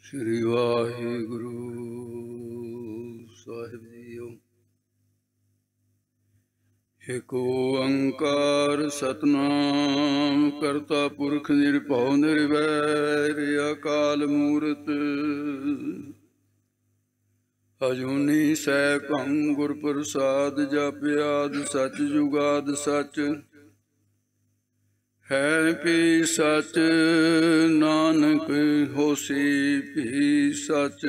श्री वाहिगुरु साहिब जीओ। एक ओंकार सतनाम करता पुरख निरभउ निर्वैर अकाल मूरत अजूनी सैभं गुर प्रसाद जपयाद सच जुगाद सच है भी सच नानक होसी भी सच।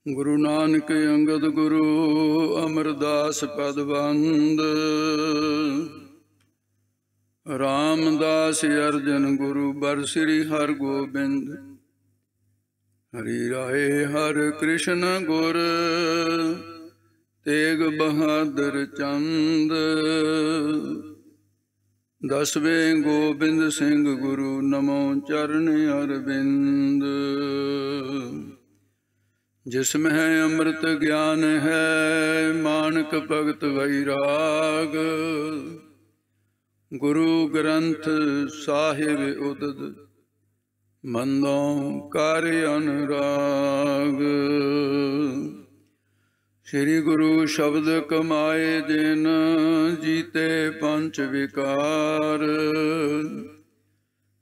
गुरु नानक अंगद गुरु अमरदास पदबंद रामदास अर्जन गुरु बर श्री हर गोबिंद। हरि राय हर कृष्ण गुर तेग बहादुर चंद। दसवें गोबिंद सिंह गुरु नमो चरण अरविंद। जिसमें अमृत ज्ञान है मानक भगत वैराग। गुरु ग्रंथ साहिब उदद मंदों कार्य अनुराग। श्री गुरु शब्द कमाए जिन जीते पंच विकार।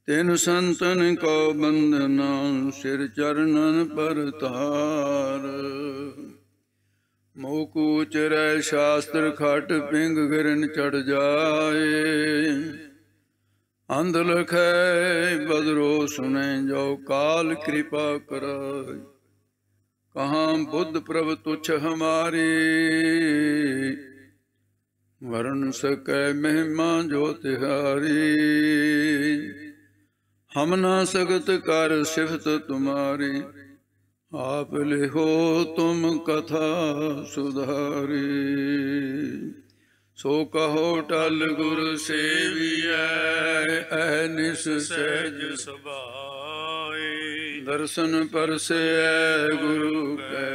तिन संतन को बंदना सिर चरणन पर तार। मोकूच रह शास्त्र खट पिंग गिरन चढ़ जाए। अंध लखै बदरो सुने जो काल कृपा कराए। कहाँ बुद्ध प्रभ तुच्छ हमारी वर्ण सकै महिमा जो तिहारी। हम ना सकत कर सिफत तुम्हारी आप लिहो तुम कथा सुधारी। सो कहो टल गुर सेवियै अहनिस सहज सुभाए। दर्शन परसे गुरु कै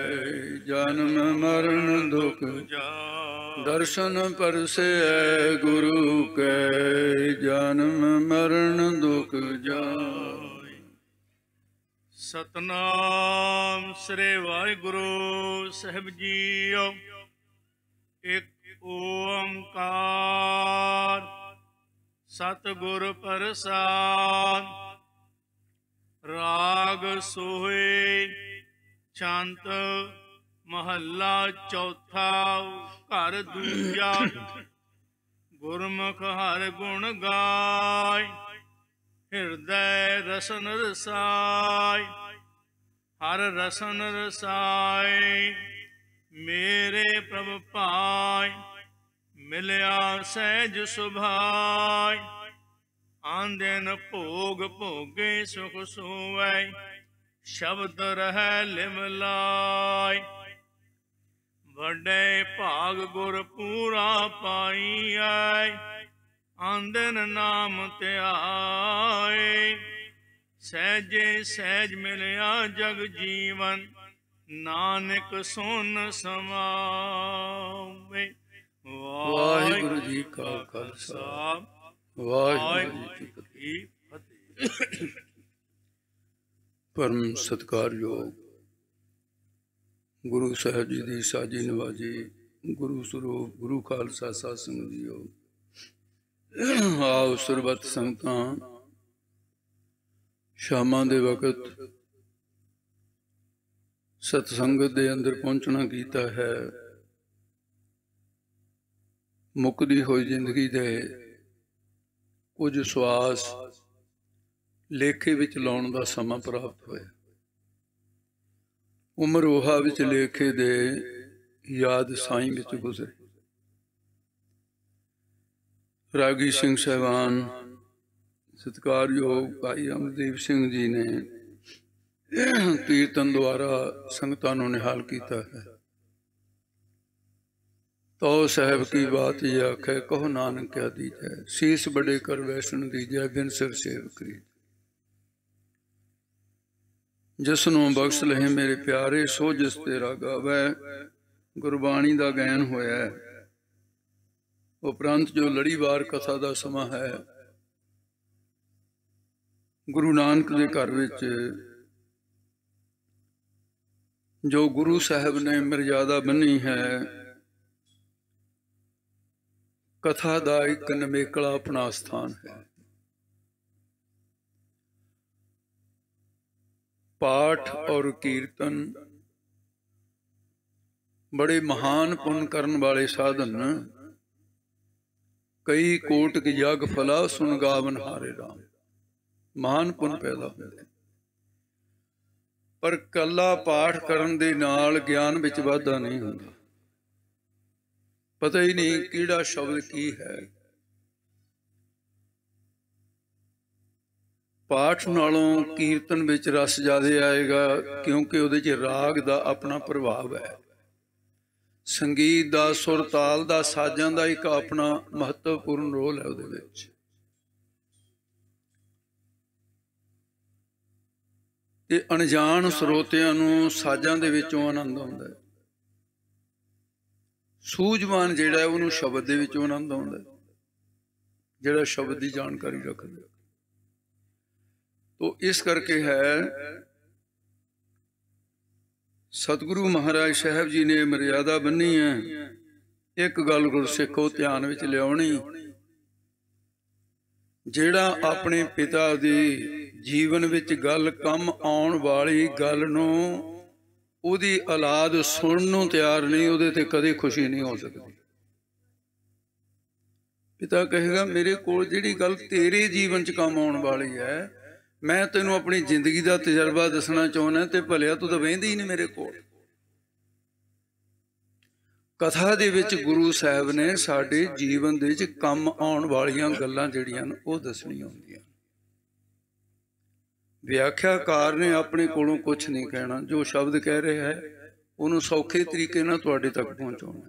जन्म मरण दुख जाए। दर्शन परसे गुरु कै जन्म मरण दुख जाए। सतनाम श्री वाहिगुरु साहिब जीओ। एक ओंकार सतगुर प्रसाद। राग सोहे छंत महला चौथा घर दूजा। गुरमुख हर गुण गाय हृदय रसन रसाय। हर रसन रसाय मेरे प्रभ पाय। मिलया सहज सुभाय। आंदेन भोग भोगे सुख सोवै। शब्द रह लिमलाय। वड्डे भाग गुर पूरा पाईऐ। आंदन नाम त्याए। सहजे सहज मिलया जग जीवन नानक सुन समावे। वाहिगुरु जी का खालसा वाहिगुरु जी की फतेह। परम सत्कारयोग गुरु साहिब जी की साजी नवाजी गुरु स्वरूप गुरु खालसा साध संगत जीओ। आओ सुरबत संगतां शामां दे वकत सतसंगत दे अंदर पहुंचना कीता है। मुकदी हुई जिंदगी दे कुछ सवास लेखे विच लाउण दा समा प्राप्त होया। उम्र ओहा विच लेखे दे याद साईं विच गुजरे। रागी सिंह साहबान सत्कारयोग भाई अमरदीप सिंह जी ने कीर्तन द्वारा संगतां नूं निहाल किया है। तो साहब की बात ये आखे कहो नानक क्या दीजै। शीस बड़े कर वैष्ण दीजै बिन सिर सेव करी। जिसनों बख्श लहे मेरे प्यारे सो जिस तेरा गावै। गुरबाणी का गायन होया। उपरंत जो लड़ीवार कथा का समा है ਗੁਰੂ ਨਾਨਕ ਦੇ ਘਰ ਵਿੱਚ ਜੋ ਗੁਰੂ ਸਾਹਿਬ ਨੇ ਮਰਜ਼ਾਦਾ ਬੰਨੀ ਹੈ, ਕਥਾ ਦਾ ਇੱਕ ਨਵੇਕਲਾ ਆਪਣਾ ਸਥਾਨ ਹੈ। ਪਾਠ ਔਰ ਕੀਰਤਨ बड़े महान पुण्य करन वाले साधन। कई कोटि जग फला सुन गावन हारे राम। महान पुण्य पैदा होते, पर कला पाठ करन दे नाल ज्ञान विच वाधा नहीं होता। पता ही नहीं किहड़ा शब्द की है। पाठ नालों कीर्तन विच रस ज़्यादा आएगा, क्योंकि उहदे च राग दा अपना प्रभाव है। संगीत का, सुर ताल का, साजां का एक अपना महत्वपूर्ण रोल है उहदे विच। ते अनजान ਸਰੋਤਿਆਂ ਨੂੰ ਸਾਜ਼ਾਂ ਦੇ ਵਿੱਚੋਂ आनंद आउंदा है। सूझवान जिहड़ा है उहनूं शब्द दे विचों आनंद आउंदा है, जिहड़ा शब्द की जानकारी रखदा। तो इस करके है सतगुरु महाराज साहब जी ने मर्यादा बन्नी है। एक गल गुरसिखो ध्यान विच लियाउणी, जिहड़ा अपने पिता दी जीवन विच गल कम आउण वाली गल नूं उहदी औलाद सुणन नूं तैयार नहीं, उहदे ते कदे खुशी नहीं हो सकती। पिता कहेगा मेरे कोल जिहड़ी गल तेरे जीवन च कम आउण वाली है, मैं तेनों अपनी जिंदगी का तजर्बा दसना चाहना, तो भलिया तू तो बहिंदी ही नहीं मेरे को। कथा दे विच गुरु साहब ने साडे जीवन दे विच कम आउण वालियां गल्लां जिहड़ियां ओह दसणियां हुंदियां। व्याख्याकार ने अपने कोलों कुछ नहीं कहना, जो शब्द कह रहा है उन्होंने सौखे तरीके नाल तुहाडे तक पहुंचाउणा।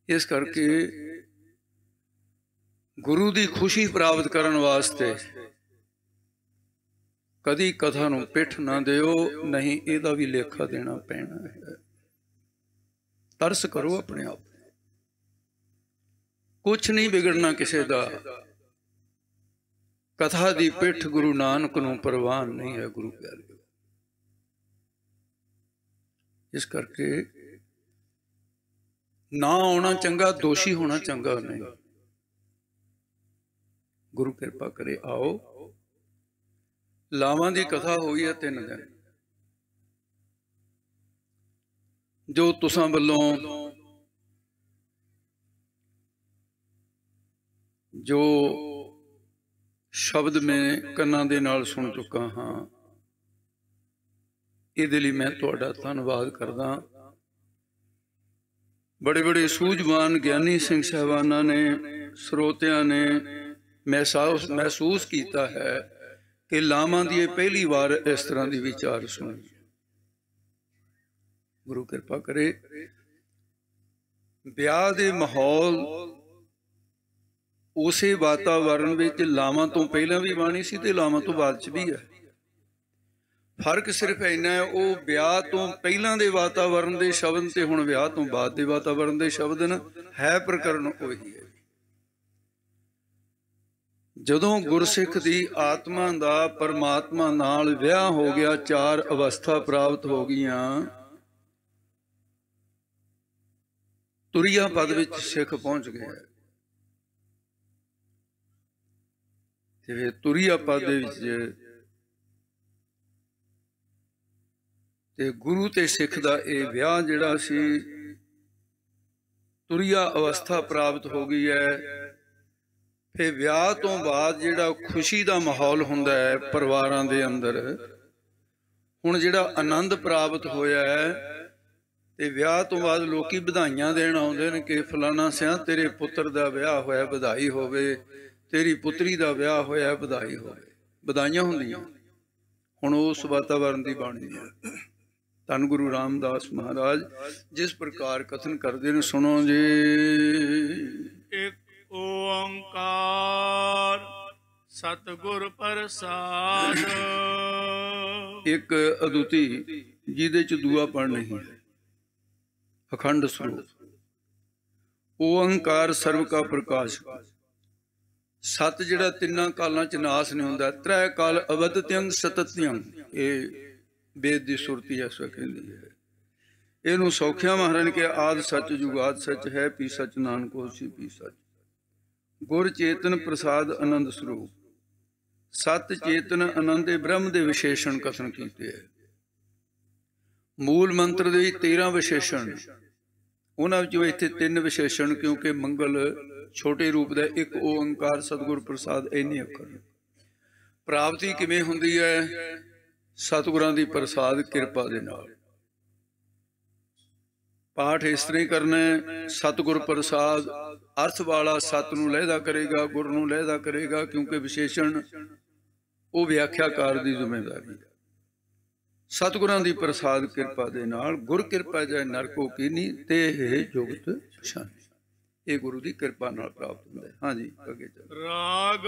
इस करके गुरु की खुशी प्राप्त करने वास्ते कदी कथा नूं पिठ ना दिओ, नहीं इहदा भी लेखा देना पैना है। तरस करो अपने आप, कुछ नहीं बिगड़ना किसी का। कथा की पिठ गुरु नानक नूं परवान नहीं है गुरु प्यारे। इस करके ना आना चंगा, दोषी होना चंगा नहीं। गुरु कृपा करे आओ। लावां दी कथा हुई है 3 दिन, जो तुसां वल्लों जो शब्द में कन्नां दे नाल सुन चुका हाँ, इहदे लई मैं तुहाडा धन्नवाद करदा। बड़े बड़े सूझवान ज्ञानी सिंह साहिबानां ने, ਸਰੋਤਿਆਂ ने महसूस किया है कि लावां दी पहली बार इस तरह की विचार सुनी। गुरु कृपा करे ब्याह दे माहौल उसे वातावरण विच लावां तो पहला भी बाणी सी ते लावां तो बाद च भी है। फर्क सिर्फ इन्ना है, वो ब्याह तो पहला दे वातावरण दे शब्द ते हुण ब्याह तो बाद दे वातावरण दे शब्द है, प्रकरण वही है। जदों गुरसिख दी आत्मा दा परमात्मा नाल विआह हो गया, 4 अवस्था प्राप्त हो गईयां, तुरिया पद विच सिख पहुंच गया। ते तुरिया पद दे विच ते गुरु ते सिख दा ये विआह जिहड़ा सी तुरिया अवस्था प्राप्त हो गई है। फिर विआह तो बाद जिहड़ा खुशी का माहौल हुंदा है परिवारां दे अंदर, हुण जिहड़ा आनंद प्राप्त होया है, ते विआह तो बाद लोकी बधाइयां देण आउंदे ने कि फलाना सिया तेरे पुत्र दा विआह होया, बधाई होवे, तेरी पुत्री दा विआह होया, बधाई होवे, बधाइयां हुंदियां। हुण उस वातावरण दी बाणी है। धन गुरु रामदास महाराज जिस प्रकार कथन करते हैं, सुनो जी। एक ओंकार सतगुर प्रसाद। एक अदुति जिहदे च दूआ पढ़ नहीं है, अखंड स्वरूप। ओंकार सर्व का प्रकाश, ਸਤ ਜਿਹੜਾ ਤਿੰਨਾਂ ਕਾਲਾਂ ਚ ਨਾਸ ਨਹੀਂ ਹੁੰਦਾ, ਤ੍ਰੈ ਕਾਲ ਅਵਦਤਿਅੰ ਸਤਤਿਅੰ, ਇਹ ਵੇਦ ਦੀ ਸੁਰਤੀ ਐਸਾ ਕਹਿੰਦੀ ਹੈ। ਇਹਨੂੰ ਸੌਖਿਆ ਮਹਾਰਾਜ ਨੇ ਕਿ ਆਦ ਸੱਚ ਜੁਗਾਦ ਸੱਚ ਹੈ, ਪੀ ਸੱਚ ਨਾਨਕ ਹੋਸੀ ਪੀ ਸੱਚ। ਗੁਰ ਚੇਤਨ ਪ੍ਰਸਾਦ ਆਨੰਦ ਸਰੂਪ। ਸਤ ਚੇਤਨ ਆਨੰਦ ਦੇ ਬ੍ਰਹਮ ਦੇ ਵਿਸ਼ੇਸ਼ਣ ਕਥਨ ਕੀਤੇ ਹੈ। ਮੂਲ ਮੰਤਰ ਦੇ 13 ਵਿਸ਼ੇਸ਼ਣ, ਉਹਨਾਂ ਵਿੱਚੋਂ ਇੱਥੇ 3 ਵਿਸ਼ੇਸ਼ਣ, ਕਿਉਂਕਿ ਮੰਗਲ ਛੋਟੇ ਰੂਪ ਦਾ ਇੱਕ ਓੰਕਾਰ ਸਤਿਗੁਰ ਪ੍ਰਸਾਦ ਇੰਨੇ ਅੱਖਰ। ਪ੍ਰਾਪਤੀ ਕਿਵੇਂ ਹੁੰਦੀ ਹੈ? ਸਤਿਗੁਰਾਂ ਦੀ ਪ੍ਰਸਾਦ ਕਿਰਪਾ ਦੇ ਨਾਲ। ਪਾਠ ਇਸ ਤਰ੍ਹਾਂ ਹੀ ਕਰਨਾ ਹੈ, ਸਤਿਗੁਰ ਪ੍ਰਸਾਦ ਅਰਥ ਵਾਲਾ ਸਤ ਨੂੰ ਲਹਿਦਾ ਕਰੇਗਾ, ਗੁਰ ਨੂੰ ਲਹਿਦਾ ਕਰੇਗਾ, ਕਿਉਂਕਿ ਵਿਸ਼ੇਸ਼ਣ ਉਹ ਵਿਆਖਿਆਕਾਰ ਦੀ ਜ਼ਿੰਮੇਵਾਰੀ ਹੈ। ਸਤਿਗੁਰਾਂ ਦੀ ਪ੍ਰਸਾਦ ਕਿਰਪਾ ਦੇ ਨਾਲ, ਗੁਰ ਕਿਰਪਾ ਜਾਏ ਨਰਕੋ ਕੀਨੀ ਤੇ ਇਹ ਜੁਗਤ ਛਾਨੀ, ਇਹ ਗੁਰੂ ਦੀ ਕਿਰਪਾ ਨਾਲ ਪ੍ਰਾਪਤ ਹੁੰਦਾ ਹੈ। ਹਾਂਜੀ ਅੱਗੇ ਚੱਲ। ਰਾਗ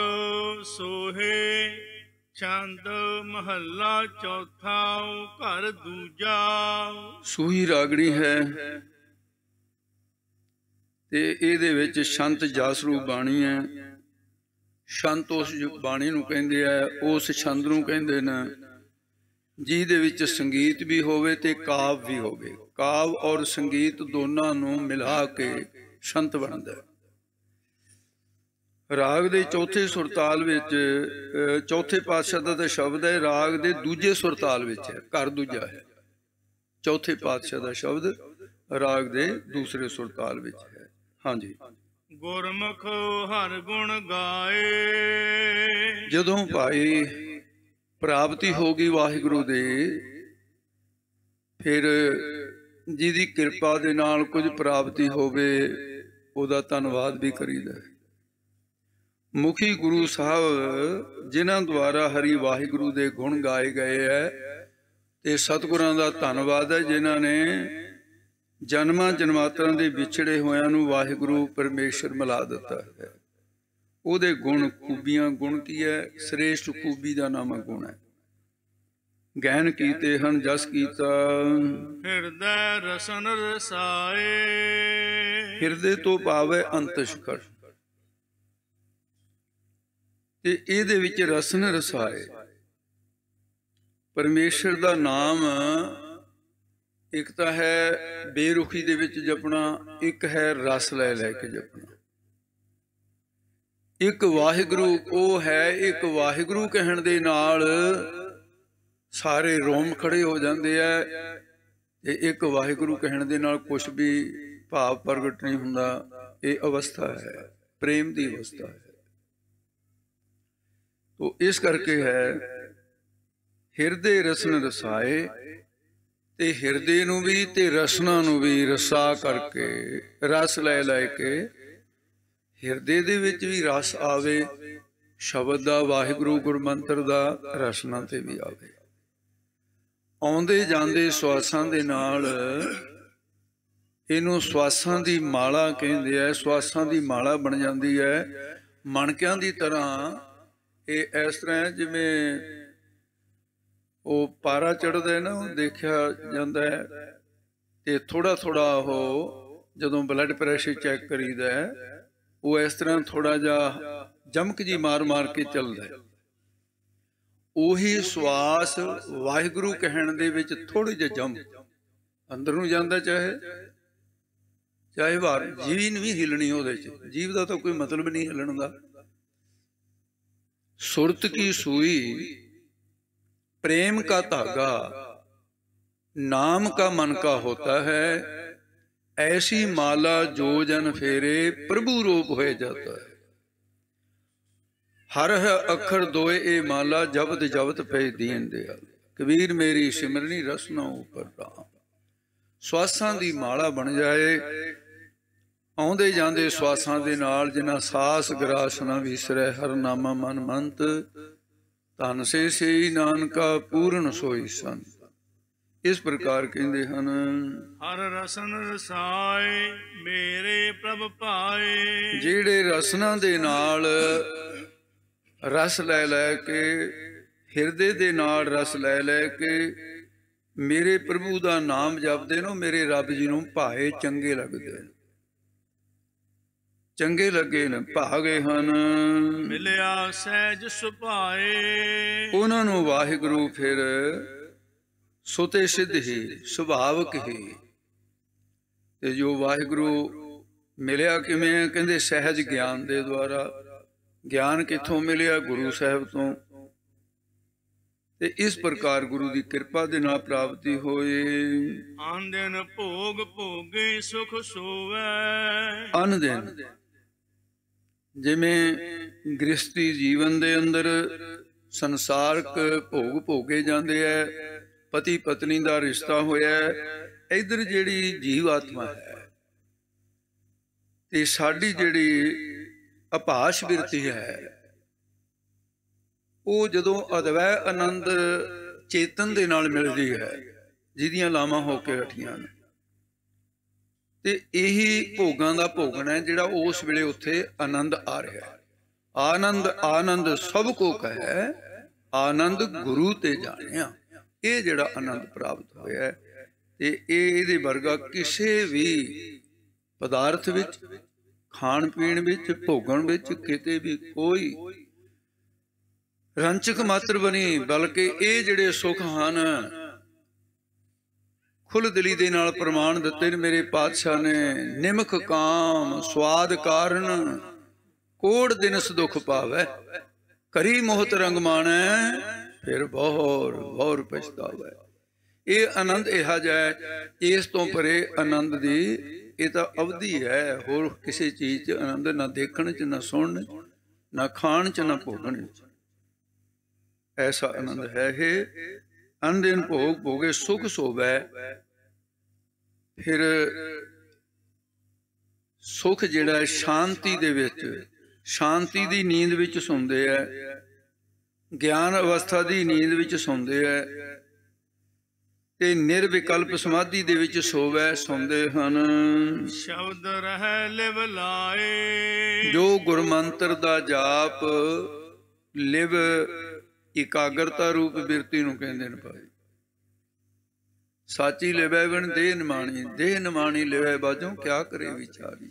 ਸੋਹੇ ਛੰਦ ਮਹੱਲਾ ਚੌਥਾ, ਘਰ ਦੂਜਾ। ਸੂਹੀ ਰਾਗਣੀ ਹੈ ਤੇ ਇਹਦੇ ਵਿੱਚ ਛੰਤ ਜਸਰੂ ਬਾਣੀ ਹੈ। ਛੰਤ ਉਸ ਬਾਣੀ ਨੂੰ ਕਹਿੰਦੇ ਆ, ਉਸ ਛੰਦ ਨੂੰ ਕਹਿੰਦੇ ਨੇ ਜਿਹਦੇ ਵਿੱਚ ਸੰਗੀਤ ਵੀ ਹੋਵੇ ਤੇ ਕਾਵ ਵੀ ਹੋਵੇ। ਕਾਵ ਔਰ ਸੰਗੀਤ ਦੋਨਾਂ ਨੂੰ ਮਿਲਾ ਕੇ ਛੰਤ ਬਣਦਾ। ਰਾਗ ਦੇ ਚੌਥੇ ਸੁਰਤਾਲ ਵਿੱਚ, ਚੌਥੇ ਪਾਤਸ਼ਾਹ ਦਾ ਸ਼ਬਦ ਹੈ, ਰਾਗ ਦੇ ਦੂਜੇ ਸੁਰਤਾਲ ਵਿੱਚ ਹੈ, ਘਰ ਦੂਜਾ ਹੈ। ਚੌਥੇ ਪਾਤਸ਼ਾਹ ਦਾ ਸ਼ਬਦ ਰਾਗ ਦੇ ਦੂਸਰੇ ਸੁਰਤਾਲ ਵਿੱਚ ਹੈ। ਹਾਂਜੀ। ਗੁਰਮੁਖ ਹਰ ਗੁਣ ਗਾਏ। ਜਦੋਂ ਭਾਈ ਪ੍ਰਾਪਤੀ ਹੋ ਗਈ ਵਾਹਿਗੁਰੂ ਦੇ, ਫਿਰ ਜਿਹਦੀ ਕਿਰਪਾ ਦੇ ਨਾਲ ਕੁਝ ਪ੍ਰਾਪਤੀ ਹੋਵੇ ਉਹਦਾ ਧੰਨਵਾਦ ਵੀ ਕਰੀਦਾ ਹੈ। ਮੁਖੀ ਗੁਰੂ ਸਾਹਿਬ ਜਿਨ੍ਹਾਂ ਦੁਆਰਾ ਹਰੀ ਵਾਹਿਗੁਰੂ ਦੇ ਗੁਣ ਗਾਏ ਗਏ ਹੈ, ਤੇ ਸਤਿਗੁਰਾਂ ਦਾ ਧੰਨਵਾਦ ਹੈ ਜਿਨ੍ਹਾਂ ਨੇ ਜਨਮਾਂ ਜਨਮਾਤਰਾਂ ਦੇ ਵਿਛੜੇ ਹੋਇਆਂ ਨੂੰ ਵਾਹਿਗੁਰੂ ਪਰਮੇਸ਼ਰ ਮਿਲਾ ਦਿੱਤਾ ਹੈ। ਉਹਦੇ ਗੁਣ ਖੂਬੀਆਂ, ਗੁਣ ਕੀ ਹੈ? ਸ੍ਰੇਸ਼ਟ ਖੂਬੀ ਦਾ ਨਾਮ ਗੁਣ ਹੈ। ਗਹਿਨ ਕੀਤੇ ਹਨ ਜਸ ਕੀਤਾ, ਹਿਰਦੈ ਰਸਨ ਰਸਾਏ। ਹਿਰਦੇ ਤੋਂ ਭਾਵ ਹੈ ਅੰਤਸ਼ਕਰ, ਤੇ ਇਹਦੇ ਵਿੱਚ ਰਸਨ ਰਸਾਏ। ਪਰਮੇਸ਼ਰ ਦਾ ਨਾਮ ਇੱਕ ਤਾਂ ਹੈ ਬੇਰੁਖੀ ਦੇ ਵਿੱਚ ਜਪਣਾ, ਇੱਕ ਹੈ ਰਸ ਲੈ ਲੈ ਕੇ ਜਪਣਾ। ਇੱਕ ਵਾਹਿਗੁਰੂ ਉਹ ਹੈ, ਇੱਕ ਵਾਹਿਗੁਰੂ ਕਹਿਣ ਦੇ ਨਾਲ ਸਾਰੇ ਰੋਮ ਖੜੇ ਹੋ ਜਾਂਦੇ ਆ, ਤੇ ਇੱਕ ਵਾਹਿਗੁਰੂ ਕਹਿਣ ਦੇ ਨਾਲ ਕੁਛ ਵੀ ਭਾਵ ਪ੍ਰਗਟ ਨਹੀਂ ਹੁੰਦਾ। ਇਹ ਅਵਸਥਾ ਹੈ, ਪ੍ਰੇਮ ਦੀ ਅਵਸਥਾ ਹੈ। ਤੋ ਇਸ ਕਰਕੇ ਹੈ ਹਿਰਦੇ ਰਸਨ ਰਸਾਏ, ਤੇ ਹਿਰਦੇ ਨੂੰ ਵੀ ਤੇ ਰਸਨਾ ਨੂੰ ਵੀ ਰਸਾ ਕਰਕੇ, ਰਸ ਲੈ ਲੈ ਕੇ ਹਿਰਦੇ ਦੇ ਵਿੱਚ ਵੀ ਰਸ ਆਵੇ, ਸ਼ਬਦ ਦਾ, ਵਾਹਿਗੁਰੂ ਗੁਰਮੰਤਰ ਦਾ, ਰਸਨਾ ਤੇ ਵੀ ਆਵੇ। ਆਉਂਦੇ ਜਾਂਦੇ ਸਵਾਸਾਂ ਦੇ ਨਾਲ, ਇਹਨੂੰ ਸਵਾਸਾਂ ਦੀ ਮਾਲਾ ਕਹਿੰਦੇ ਆ। ਸਵਾਸਾਂ ਦੀ ਮਾਲਾ ਬਣ ਜਾਂਦੀ ਹੈ ਮਣਕਿਆਂ ਦੀ ਤਰ੍ਹਾਂ। ਇਹ ਇਸ ਤਰ੍ਹਾਂ ਜਿਵੇਂ ਉਹ ਪਾਰਾ ਚੜ੍ਹਦਾ ਨਾ, ਉਹ ਦੇਖਿਆ ਜਾਂਦਾ ਹੈ, ਤੇ ਥੋੜਾ ਥੋੜਾ ਉਹ ਜਦੋਂ ਬਲੱਡ ਪ੍ਰੈਸ਼ਰ ਚੈੱਕ ਕਰੀਦਾ ਹੈ, ਉਹ ਇਸ ਤਰ੍ਹਾਂ ਥੋੜਾ ਜਿਹਾ ਜਮਕ ਜੀ ਮਾਰ ਮਾਰ ਕੇ ਚੱਲਦਾ ਹੈ। ਉਹੀ ਸਵਾਸ ਵਾਹਿਗੁਰੂ ਕਹਿਣ ਦੇ ਵਿੱਚ ਥੋੜੀ ਜਿਹੀ ਜਮ ਅੰਦਰ ਨੂੰ ਜਾਂਦਾ, ਚਾਹੇ ਬਾਹਰ। ਜੀਵ ਨਹੀਂ ਹਿਲਣੀ ਉਹਦੇ ਚ, ਜੀਵ ਦਾ ਤਾਂ ਕੋਈ ਮਤਲਬ ਨਹੀਂ ਹਿਲਣ ਦਾ। ਸੁਰਤ ਕੀ ਸੂਈ प्रेम का धागा नाम का मन का होता है, ऐसी माला जो जन फेरे प्रभु रूप हो जाता है। हर अखर दोए ए माला जबत जबत पे दीन दया, कबीर मेरी सिमरनी रसना ऊपर राम। ਸਵਾਸਾਂ ਦੀ ਮਾਲਾ बन जाए, ਆਉਂਦੇ ਜਾਂਦੇ ਸਵਾਸਾਂ ਦੇ ਨਾਲ ਜਿਨ੍ਹਾਂ ਸਾਸ ਗਰਾਸ ਨਾ ਵਿਸਰੈ, ਹਰ ਨਾਮਾ ਮਨ ਮੰਤ ਧਨ ਸੇ ਸਈ ਨਾਨਕਾ ਪੂਰਨ ਸੋਈ ਸੰਤ। ਇਸ ਪ੍ਰਕਾਰ ਕਹਿੰਦੇ ਹਨ, ਹਰ ਰਸਨ ਰਸਾਏ ਮੇਰੇ ਪ੍ਰਭ ਭਾਏ। ਜਿਹੜੇ ਰਸਨਾ ਦੇ ਨਾਲ ਰਸ ਲੈ ਲੈ ਕੇ, ਹਿਰਦੇ ਦੇ ਨਾਲ ਰਸ ਲੈ ਲੈ ਕੇ ਮੇਰੇ ਪ੍ਰਭੂ ਦਾ ਨਾਮ ਜਪਦੇ ਨੇ, ਮੇਰੇ ਰੱਬ ਜੀ ਨੂੰ ਭਾਏ ਚੰਗੇ ਲੱਗਦੇ ਨੇ। ਚੰਗੇ ਲੱਗੇ ਨੇ ਭਾਗੇ ਹਨ। ਮਿਲਿਆ ਸਹਿਜ ਸੁਭਾਏ, ਉਹਨਾਂ ਨੂੰ ਵਾਹਿਗੁਰੂ ਫਿਰ ਸੁਤੇ ਸਿੱਧ ਹੀ, ਸੁਭਾਵਕ ਹੀ। ਤੇ ਜੋ ਵਾਹਿਗੁਰੂ ਮਿਲਿਆ ਕਿਵੇਂ? ਕਹਿੰਦੇ ਸਹਿਜ ਗਿਆਨ ਦੇ ਦੁਆਰਾ। ਗਿਆਨ ਕਿੱਥੋਂ ਮਿਲਿਆ? ਗੁਰੂ ਸਾਹਿਬ ਤੋਂ। ਤੇ ਇਸ ਪ੍ਰਕਾਰ ਗੁਰੂ ਦੀ ਕਿਰਪਾ ਦੇ ਨਾਲ ਪ੍ਰਾਪਤੀ ਹੋਏ। ਆਨ ਦਿਨ ਭੋਗ ਭੋਗੇ ਸੁਖ ਸੋਵੈ। ਅਨ ਦਿਨ ਜਿਵੇਂ ਗ੍ਰਸਤੀ ਜੀਵਨ ਦੇ ਅੰਦਰ ਸੰਸਾਰਕ ਭੋਗ ਭੋਗੇ ਜਾਂਦੇ ਹੈ, ਪਤੀ ਪਤਨੀ ਦਾ ਰਿਸ਼ਤਾ ਹੋਇਆ, ਇਧਰ ਜਿਹੜੀ ਜੀਵ ਆਤਮਾ ਹੈ ਤੇ ਸਾਡੀ ਜਿਹੜੀ ਅਭਾਸ਼ ਬਿਰਤੀ ਹੈ, ਉਹ ਜਦੋਂ ਅਦਵੈ ਆਨੰਦ ਚੇਤਨ ਦੇ ਨਾਲ ਮਿਲਦੀ ਹੈ, ਜਿਹਦੀਆਂ ਲਾਵਾਂ ਹੋ ਕੇ ਹਟੀਆਂ ਨੇ, ਤੇ ਇਹੀ ਭੋਗਾਂ ਦਾ ਭੋਗਣ ਹੈ ਜਿਹੜਾ ਉਸ ਵੇਲੇ ਉੱਥੇ ਆਨੰਦ ਆ ਰਿਹਾ ਹੈ। ਆਨੰਦ ਆਨੰਦ ਸਭ ਕੋ ਕਹੈ, ਆਨੰਦ ਗੁਰੂ ਤੇ ਜਾਣਿਆ। ਇਹ ਜਿਹੜਾ ਆਨੰਦ ਪ੍ਰਾਪਤ ਹੋਇਆ ਤੇ ਇਹਦੇ ਵਰਗਾ ਕਿਸੇ ਵੀ ਪਦਾਰਥ ਵਿੱਚ, ਖਾਣ ਪੀਣ ਵਿੱਚ, ਭੋਗਣ ਵਿੱਚ ਕਿਤੇ ਵੀ ਕੋਈ ਰੰਚਕ ਮਾਤਰ ਬਣੀ। ਬਲਕਿ ਇਹ ਜਿਹੜੇ ਸੁੱਖ ਹਨ, ਖੁੱਲ੍ਹ ਦਿਲੀ ਦੇ ਨਾਲ ਪ੍ਰਮਾਣ ਦਿੱਤੇ ਨੇ ਮੇਰੇ ਪਾਤਸ਼ਾਹ ਨੇ। ਨਿਮਖ ਕਾਮ ਸਵਾਦ ਕਾਰਨ, ਕੋੜ ਦਿਨਸ ਦੁਖ ਪਾਵੈ, ਕਰੀ ਮੋਹਤ ਰੰਗ ਮਾਣੈ, ਫਿਰ ਬਹੁਰ ਬਹੁਰ ਪਛਤਾਵੈ। ਇਹ ਆਨੰਦ ਇਹੋ ਜਿਹਾ, ਇਸ ਤੋਂ ਪਰੇ ਆਨੰਦ ਦੀ ਇਹ ਤਾਂ ਅਵਧੀ ਹੈ। ਹੋਰ ਕਿਸੇ ਚੀਜ਼ 'ਚ ਆਨੰਦ ਨਾ ਦੇਖਣ 'ਚ, ਨਾ ਸੁਣਨ 'ਚ, ਨਾ ਖਾਣ 'ਚ, ਨਾ ਭੋਗਣ 'ਚ। ਐਸਾ ਆਨੰਦ ਹੈ ਇਹ। ਅਨਦਿਨ ਭੋਗ ਭੋਗੇ ਸੁਖ ਸੋਵੈ। ਫਿਰ ਸੁਖ ਜਿਹੜਾ ਸ਼ਾਂਤੀ ਦੇ ਵਿੱਚ, ਸ਼ਾਂਤੀ ਦੀ ਨੀਂਦ ਵਿੱਚ ਸੌਂਦੇ ਹੈ, ਗਿਆਨ ਅਵਸਥਾ ਦੀ ਨੀਂਦ ਵਿੱਚ ਸੌਂਦੇ ਹੈ, ਤੇ ਨਿਰਵਿਕਲਪ ਸਮਾਧੀ ਦੇ ਵਿੱਚ ਸੌਂਦੇ ਹਨ। ਸ਼ਬਦ ਰਹਿ ਲਿਵ ਲਾਏ, ਜੋ ਗੁਰਮੰਤਰ ਦਾ ਜਾਪ ਲਿਵ ਇਕਾਗਰਤਾ ਰੂਪ ਬਿਰਤੀ ਨੂੰ ਕਹਿੰਦੇ ਨੇ ਭਾਈ। ਸਾਚੀ ਲਿਵੈ ਬਿਨ ਦੇਹ ਨਿਮਾਣੀ, ਦੇਹ ਨਿਮਾਣੀ ਲਿਵੈ ਬਾਝੋਂ ਕਿਆ ਕਰੇ ਵਿਚਾਰੀ।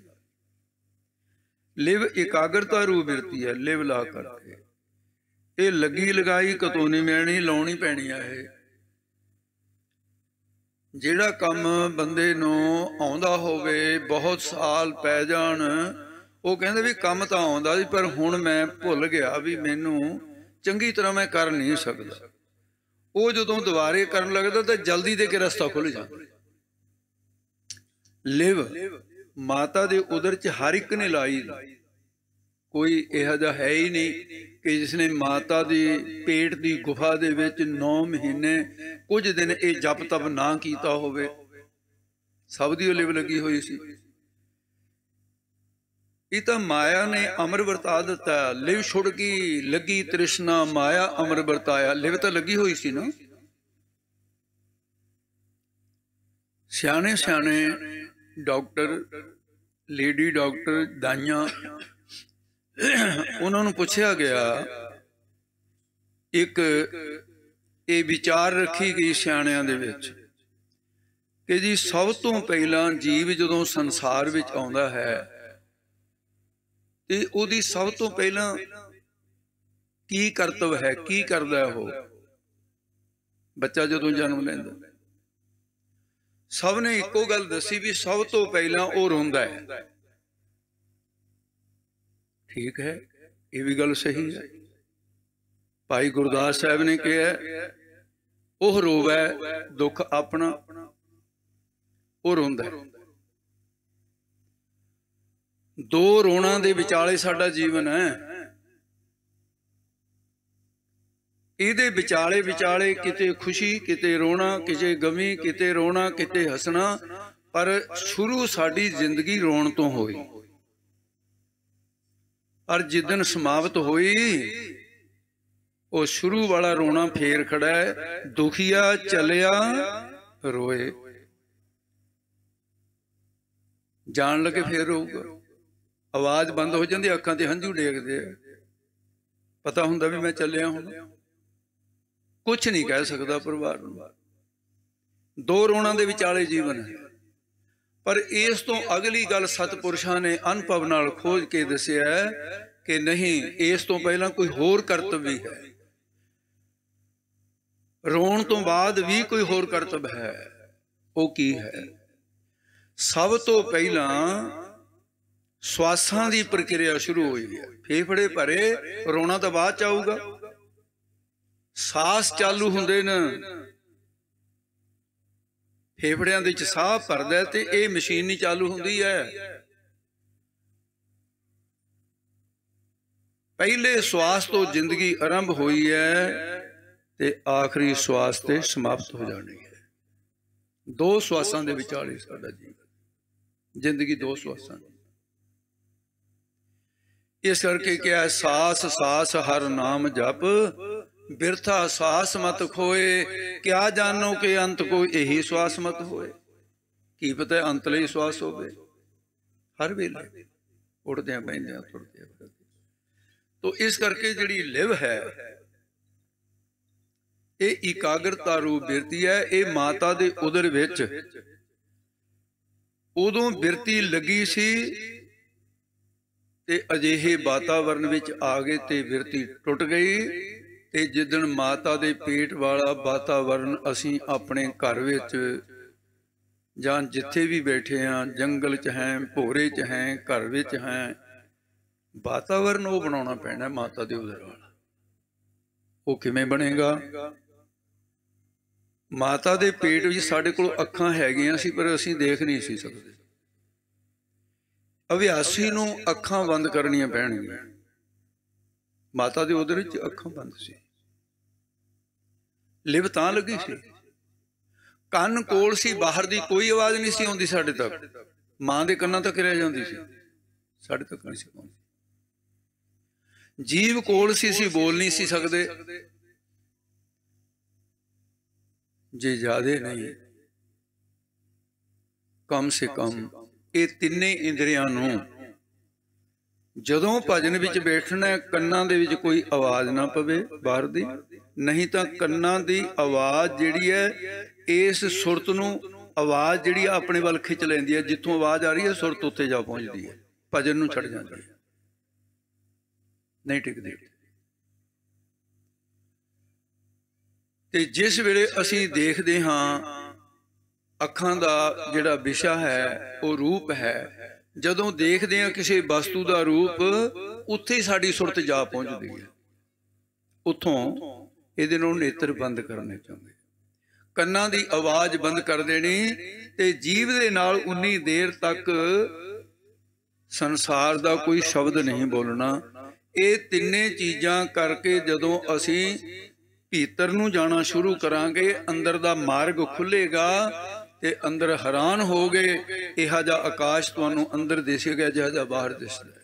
ਲਿਵ ਇਕਾਗਰਤਾ ਰੂਪ ਬਿਰਤੀ ਹੈ, ਲਿਵ ਲਾ ਕਰਕੇ। ਇਹ ਲੱਗੀ ਲਗਾਈ ਕਤੋਂ ਨਹੀਂ ਮਿਲਣੀ, ਲਾਉਣੀ ਪੈਣੀ ਆ। ਇਹ ਜਿਹੜਾ ਕੰਮ ਬੰਦੇ ਨੂੰ ਆਉਂਦਾ ਹੋਵੇ, ਬਹੁਤ ਸਾਲ ਪੈ ਜਾਣ, ਉਹ ਕਹਿੰਦੇ ਵੀ ਕੰਮ ਤਾਂ ਆਉਂਦਾ ਸੀ ਪਰ ਹੁਣ ਮੈਂ ਭੁੱਲ ਗਿਆ ਵੀ ਮੈਨੂੰ ਚੰਗੀ ਤਰ੍ਹਾਂ ਮੈਂ ਕਰ ਨਹੀਂ ਸਕਦਾ। ਉਹ ਜਦੋਂ ਦੁਬਾਰੇ ਕਰਨ ਲੱਗਦਾ ਤਾਂ ਜਲਦੀ ਦੇ ਕੇ ਰਸਤਾ ਖੁੱਲ ਜਾਂਦਾ। ਲਿਵ ਮਾਤਾ ਦੇ ਉਦਰ 'ਚ ਹਰ ਇੱਕ ਨੇ ਲਾਈ, ਕੋਈ ਇਹੋ ਜਿਹਾ ਹੈ ਹੀ ਨਹੀਂ ਕਿ ਜਿਸਨੇ ਮਾਤਾ ਦੀ ਪੇਟ ਦੀ ਗੁਫਾ ਦੇ ਵਿੱਚ 9 ਮਹੀਨੇ ਕੁਝ ਦਿਨ ਇਹ ਜਪ ਤਪ ਨਾ ਕੀਤਾ ਹੋਵੇ। ਸਭ ਦੀ ਲਿਵ ਲੱਗੀ ਹੋਈ ਸੀ। ਇਹ ਤਾਂ ਮਾਇਆ ਨੇ ਅਮਰ ਵਰਤਾ ਦਿੱਤਾ। ਲਿਵ ਛੁੜ ਗਈ, ਲੱਗੀ ਤ੍ਰਿਸ਼ਨਾ, ਮਾਇਆ ਅਮਰ ਵਰਤਾਇਆ। ਲਿਵ ਤਾਂ ਲੱਗੀ ਹੋਈ ਸੀ ਨਾ। ਸਿਆਣੇ ਸਿਆਣੇ ਡਾਕਟਰ, ਲੇਡੀ ਡਾਕਟਰ, ਦਾਈਆਂ, ਉਹਨਾਂ ਨੂੰ ਪੁੱਛਿਆ ਗਿਆ, ਇੱਕ ਇਹ ਵਿਚਾਰ ਰੱਖੀ ਗਈ ਸਿਆਣਿਆਂ ਦੇ ਵਿੱਚ ਕਿ ਜੀ ਸਭ ਤੋਂ ਪਹਿਲਾਂ ਜੀਵ ਜਦੋਂ ਸੰਸਾਰ ਵਿੱਚ ਆਉਂਦਾ ਹੈ ਤੇ ਉਹਦੀ ਸਭ ਤੋਂ ਪਹਿਲਾਂ ਕੀ ਕਰਤੱਵ ਹੈ, ਕੀ ਕਰਦਾ ਉਹ ਬੱਚਾ ਜਦੋਂ ਜਨਮ ਲੈਂਦਾ? ਸਭ ਨੇ ਇੱਕੋ ਗੱਲ ਦੱਸੀ ਵੀ ਸਭ ਤੋਂ ਪਹਿਲਾਂ ਉਹ ਰੋਂਦਾ ਹੈ। ਠੀਕ ਹੈ, ਇਹ ਵੀ ਗੱਲ ਸਹੀ ਹੈ। ਭਾਈ ਗੁਰਦਾਸ ਸਾਹਿਬ ਨੇ ਕਿਹਾ, ਉਹ ਰੋਵੈ ਦੁੱਖ ਆਪਣਾ, ਉਹ ਰੋਂਦਾ। ਦੋ ਰੋਣਾ ਦੇ ਵਿਚਾਲੇ ਸਾਡਾ ਜੀਵਨ ਹੈ। ਇਹਦੇ ਵਿਚਾਲੇ ਵਿਚਾਲੇ ਕਿਤੇ ਖੁਸ਼ੀ, ਕਿਤੇ ਰੋਣਾ, ਕਿਤੇ ਗਮੀ, ਕਿਤੇ ਰੋਣਾ, ਕਿਤੇ ਹੱਸਣਾ, ਪਰ ਸ਼ੁਰੂ ਸਾਡੀ ਜ਼ਿੰਦਗੀ ਰੋਣ ਤੋਂ ਹੋਈ। ਔਰ ਜਿੱਦਣ ਸਮਾਪਤ ਹੋਈ, ਉਹ ਸ਼ੁਰੂ ਵਾਲਾ ਰੋਣਾ ਫੇਰ ਖੜਾ ਹੈ। ਦੁਖੀਆ ਚਲਿਆ ਰੋਏ, ਜਾਣ ਲੱਗੇ ਫੇਰ ਰੋਊਗਾ। ਆਵਾਜ਼ ਬੰਦ ਹੋ ਜਾਂਦੀ, ਅੱਖਾਂ ਤੇ ਹੰਝੂ ਡੇਗਦੇ ਆ। ਪਤਾ ਹੁੰਦਾ ਵੀ ਮੈਂ ਚੱਲਿਆ ਹੁਣ, ਕੁਛ ਨਹੀਂ ਕਹਿ ਸਕਦਾ ਪਰਿਵਾਰ ਨੂੰ। ਦੋ ਰੋਣਾ ਦੇ ਵਿਚਾਲੇ ਜੀਵਨ ਹੈ। पर इस तो अगली गल सतपुरुषां ने अनुभव नाल खोज के दसिया कि नहीं, इस तो पहला कोई होर करतब भी है, रोण तो बाद भी कोई होर करतब है। वो की है? सब तो पहला श्वासां दी प्रक्रिया शुरू हुई है। फेफड़े भरे, रोना तो बाद च आऊगा। सांस चालू हुंदे न, फेफड़ियां दे विच साह भरदा ते ये मशीन नहीं चालू हुंदी है। पहले श्वास तो जिंदगी आरंभ हुई है ते आखिरी श्वास ते समाप्त हो जानी है। दो श्वासां दे विचाले साडा जीवन, जिंदगी दो श्वासां। इस करके क्या, सास सास हर नाम जप, बिरथा सास मत खोए, क्या जानो के अंत को यही श्वास मत होए। की पता अंतले श्वास होवे हर वेले, उठदे बैठदे तुरदे फिरदे। तो इस करके जिहड़ी लिव है ये इकाग्रता रूप बिरती है। ये माता दे उदर विच उदों बिरती लगी सी ते अजिहे वातावरण विच आ गए ते बिरती टुट गई। ते जिदन माता दे पेट वाला वातावरण असीं अपने घर विच जां जिथे भी बैठे हैं, जंगल च हैं, भोरे च हैं, घर विच हैं, वातावरण वो बनाउणा पैना माता दे उदर वाला। वो किवें बनेगा? माता दे पेट विच साडे कोल अखां हैगियां सी पर असीं देख नहीं सी सकदे। अभ्यासी नूं अखां बंद करनियां पैणगीਆਂ। माता दे उदर विच अखां बंद सी, लिव तां लगी सी, ਕੰਨ ਕੋਲ ਸੀ, बाहर दी कोई आवाज़ नहीं सी आउंदी साडे तक। मां दे कन्नां तक रह जांदी सी, साडे तक नहीं सी आउंदी। जीव कोल सी, बोल नहीं सी सकदे। जे ज्यादा नहीं, कम से कम ये तिन्ने इंद्रियां नूं जदों भजन विच बैठना कन्नां दे विच कोई आवाज़ ना पवे बाहर दी, नहीं तां कन्नां दी आवाज़ जिहड़ी है इस सुरत नूं आवाज़ जिहड़ी अपने वल खिच लैंदी है। जिथों आवाज़ आ रही है सुरत उत्थे जा पहुंचदी है, भजन नूं छड़ जांदी है, नहीं टिकदी। ते जिस वेले असीं देखदे हां अखां दा जिहड़ा विशा है वो रूप है, जदों देखदे हां किसी वस्तु दा रूप उत्थे ही साडी सुरत जा पहुंचदी है। उत्थों इहदे नाल नेत्र बंद करने चाहुंदे, कन्नां दी आवाज़ बंद कर देनी ते जीव दे नाल उन्नी देर तक संसार दा कोई शब्द नहीं बोलना। ये तिन्ने चीज़ां करके जदों असीं भीतर नूं जाना शुरू करांगे, अंदर दा मार्ग खुलेगा ते अंदर हैरान हो गए। इहा जा आकाश तुहानूं अंदर दिसेगा जिहा जा बाहर दिसदा है।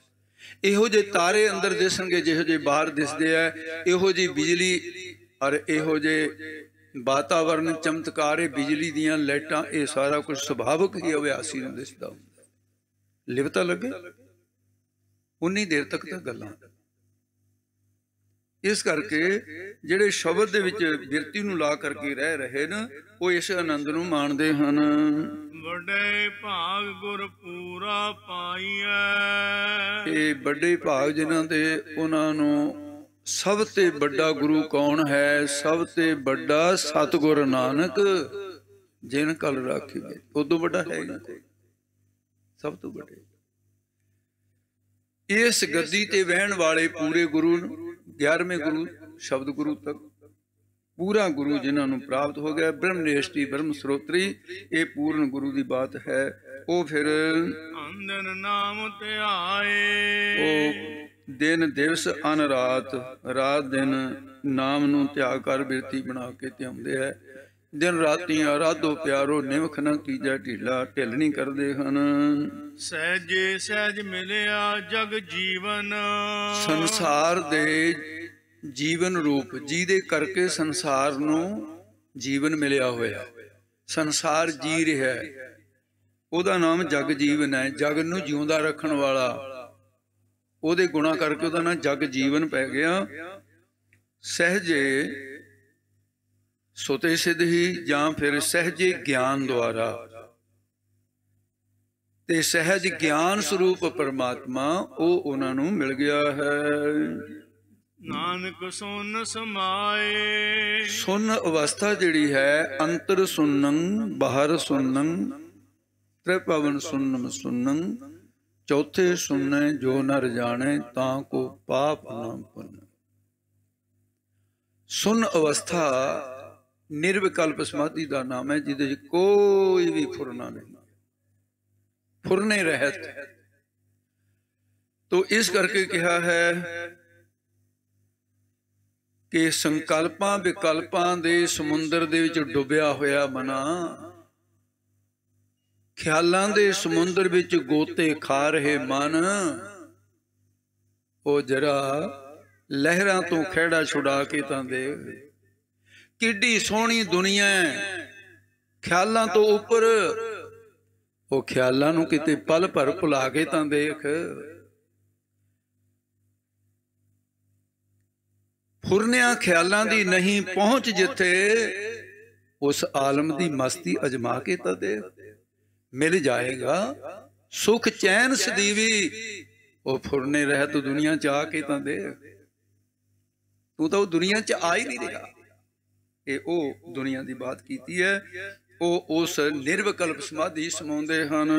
इहो जे तारे अंदर दिसणगे जिहो जे बाहर दिसदे है। इहो जी बिजली और इहो जे वातावरण चमत्कार, बिजली दियां लाइटां, ये सारा कुछ सुभावक ही अभ्यासी नूं दिसदा हुंदा। लिवता लगे उन्नी देर तक तां गल्लां। इस करके जिहड़े शब्द दे विच बिरती नूं ला करके रह रहे न, वो इस आनंद नूं माणदे हन। बड़े भाग गुर पूरा पाईऐ, ये बड़े भाग जिन्हां दे उन्हां नूं सब ते बड़ा गुरु कौन है? सब ते बड़ा सतगुर नानक जिन कल राखी। उदों बड़ा है ही कोई, सब तो बड़े। इस गद्दी ते बहन वाले पूरे गुरु 11वें गुरु शब्द गुरु तक पूरा गुरु जिन्होंने प्राप्त हो गया, ब्रह्मनिष्ठी ब्रह्म स्रोत्री, ये पूर्ण गुरु की बात है। वो फिर अंदन नाम ध्याए, वो दिन दिवस अन रात, रात दिन नाम नूं त्याग कर बिरती बना के ध्याउंदे है। दिन राती आराधो प्यारो, निमख न कीजा ढीला, ढिल नहीं करते हन। सहजे सहज मिलिया जग जीवन, संसार दे जीवन रूप ਜਿਹਦੇ करके संसार नूं जीवन मिलिया होया। संसार जी रहा है, ਉਹਦਾ नाम जग जीवन है। जग नूं जिउंदा रखण वाला, ਉਹਦੇ गुणा करके ਉਹਦਾ नाम जग जीवन पै गया। सहजे सुते सिद्ध ही जां फिर सहजे ज्ञान द्वारा, ਤੇ ਸਹਿਜ ਗਿਆਨ ਸਰੂਪ ਪਰਮਾਤਮਾ ਉਹ ਉਹਨਾਂ ਨੂੰ ਮਿਲ ਗਿਆ ਹੈ। ਨਾਨਕ ਸੁਨ ਸਮਾਏ। ਸੁਨ ਅਵਸਥਾ ਜਿਹੜੀ ਹੈ, ਅੰਤਰ ਸੁਨੰ ਬਾਹਰ ਸੁਨੰ ਤ੍ਰਿਭਵਨ ਸੁਨਮ ਸੁਨੰ, ਚੌਥੇ ਸੁਨੈ ਜੋ ਨਰ ਜਾਣੇ ਤਾਂ ਕੋ ਪਾਪ ਨਾ ਪੁੰਨ। ਸੁਨ ਅਵਸਥਾ ਨਿਰਵਿਕਲਪ ਸਮਾਧੀ ਦਾ ਨਾਮ ਹੈ, ਜਿਹਦੇ ਚ ਕੋਈ ਵੀ ਫੁਰਨਾ ਨਹੀਂ, ਫੁਰਨੇ ਰਹਿਤ। ਤੋ ਇਸ ਕਰਕੇ ਕਿਹਾ ਹੈ ਕਿ ਸੰਕਲਪਾਂ ਵਿਕਲਪਾਂ ਦੇ ਸਮੁੰਦਰ ਦੇ ਵਿੱਚ ਡੁੱਬਿਆ ਹੋਇਆ ਮਨਾ, ਖਿਆਲਾਂ ਦੇ ਸਮੁੰਦਰ ਵਿੱਚ ਗੋਤੇ ਖਾ ਰਹੇ ਮਨ, ਉਹ ਜਰਾ ਲਹਿਰਾਂ ਤੋਂ ਖਹਿੜਾ ਛੁਡਾ ਕੇ ਤਾਂ ਦੇਖ, ਕਿੱਡੀ ਸੋਹਣੀ ਦੁਨੀਆ ਖਿਆਲਾਂ ਤੋਂ ਉੱਪਰ। ਉਹ ਖਿਆਲਾਂ ਨੂੰ ਕਿਤੇ ਪਲ ਭਰ ਭੁਲਾ ਕੇ ਤਾਂ ਦੇਖ। ਫੁਰਨਿਆਂ ਖਿਆਲਾਂ ਦੀ ਨਹੀਂ ਪਹੁੰਚ ਜਿੱਥੇ, ਉਸ ਆਲਮ ਦੀ ਮਸਤੀ ਅਜਮਾ ਕੇ ਤਾਂ ਦੇਖ, ਮਿਲ ਜਾਏਗਾ ਸੁਖ ਚੈਨ ਸਦੀਵੀ। ਉਹ ਫੁਰਨੇ ਰਹਿਤ ਦੁਨੀਆ ਚ ਆ ਕੇ ਤਾਂ ਦੇਖ, ਤੂੰ ਤਾਂ ਉਹ ਦੁਨੀਆ ਚ ਆ ਹੀ ਨਹੀਂ ਰਿਹਾ। ਇਹ ਉਹ ਦੁਨੀਆ ਦੀ ਬਾਤ ਕੀਤੀ ਹੈ। ਉਹ ਉਸ ਨਿਰਵਿਕਲਪ ਸਮਾਧੀ ਸਮਾਉਂਦੇ ਹਨ।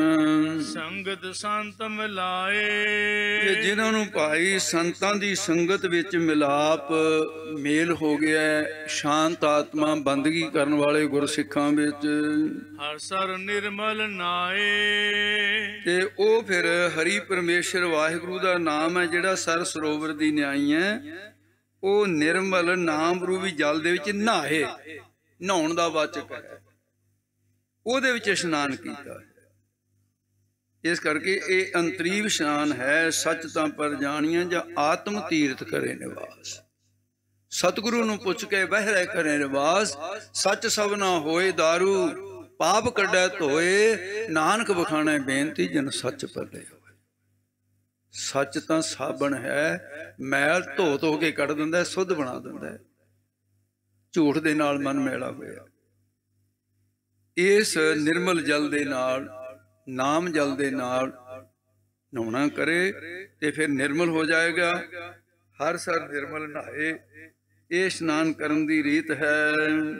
ਸੰਗਤ ਸੰਤ ਮਿਲਾਏ। ਜਿਨ੍ਹਾਂ ਨੂੰ ਭਾਈ ਸੰਤਾਂ ਦੀ ਸੰਗਤ ਵਿੱਚ ਮਿਲਾਪ ਮੇਲ ਹੋ ਗਿਆ, ਸ਼ਾਂਤ ਆਤਮਾ ਬੰਦਗੀ ਕਰਨ ਵਾਲੇ ਗੁਰਸਿੱਖਾਂ ਵਿੱਚ ਹਰ ਸਰ ਨਿਰਮਲ ਨਾਏ। ਤੇ ਉਹ ਫਿਰ ਹਰੀ ਪਰਮੇਸ਼ਰ ਵਾਹਿਗੁਰੂ ਦਾ ਨਾਮ ਹੈ, ਜਿਹੜਾ ਸਰ ਸਰੋਵਰ ਦੀ ਨਿਆਈ ਹੈ। ਉਹ ਨਿਰਮਲ ਨਾਮ ਰੂਪੀ ਜਲ ਦੇ ਵਿੱਚ ਨਹਾਏ, ਨਹਾਉਣ ਦਾ ਵਾਚਕ ਹੈ, ਉਹਦੇ ਵਿੱਚ ਇਸ਼ਨਾਨ ਕੀਤਾ ਹੈ। ਇਸ ਕਰਕੇ ਇਹ ਅੰਤਰੀਵ ਇਸ਼ਨਾਨ ਹੈ। ਸੱਚ ਤਾਂ ਪਰ ਜਾਣੀਆਂ ਜਾਂ ਆਤਮ ਤੀਰਥ ਕਰੇ ਨਿਵਾਸ। ਸਤਿਗੁਰੂ ਨੂੰ ਪੁੱਛ ਕੇ ਬਹਿ ਰਹਿ ਕਰੇ ਨਿਵਾਸ। ਸੱਚ ਸਭਨਾ ਹੋਏ ਦਾਰੂ, ਪਾਪ ਕੱਢੈ ਧੋਏ, ਨਾਨਕ ਬਖਾਣੈ ਬੇਨਤੀ ਜਨ ਸੱਚ ਪਰਲੇ। ਸੱਚ ਤਾਂ ਸਾਬਣ ਹੈ, ਮੈਲ ਧੋ ਧੋ ਕੇ ਕੱਢ ਦਿੰਦਾ, ਸੁੱਧ ਬਣਾ ਦਿੰਦਾ। ਝੂਠ ਦੇ ਨਾਲ ਮਨ ਮੈਲਾ ਹੋਇਆ। ਇਸ ਨਿਰਮਲ ਜਲ ਦੇ ਨਾਲ, ਨਾਮ ਜਲ ਦੇ ਨਾਲ ਨਹਾਉਣਾ ਕਰੇ ਤੇ ਫਿਰ ਨਿਰਮਲ ਹੋ ਜਾਏਗਾ। ਹਰ ਸਰ ਨਿਰਮਲ ਨਹਾਏ, ਇਹ ਇਸ਼ਨਾਨ ਕਰਨ ਦੀ ਰੀਤ ਹੈ।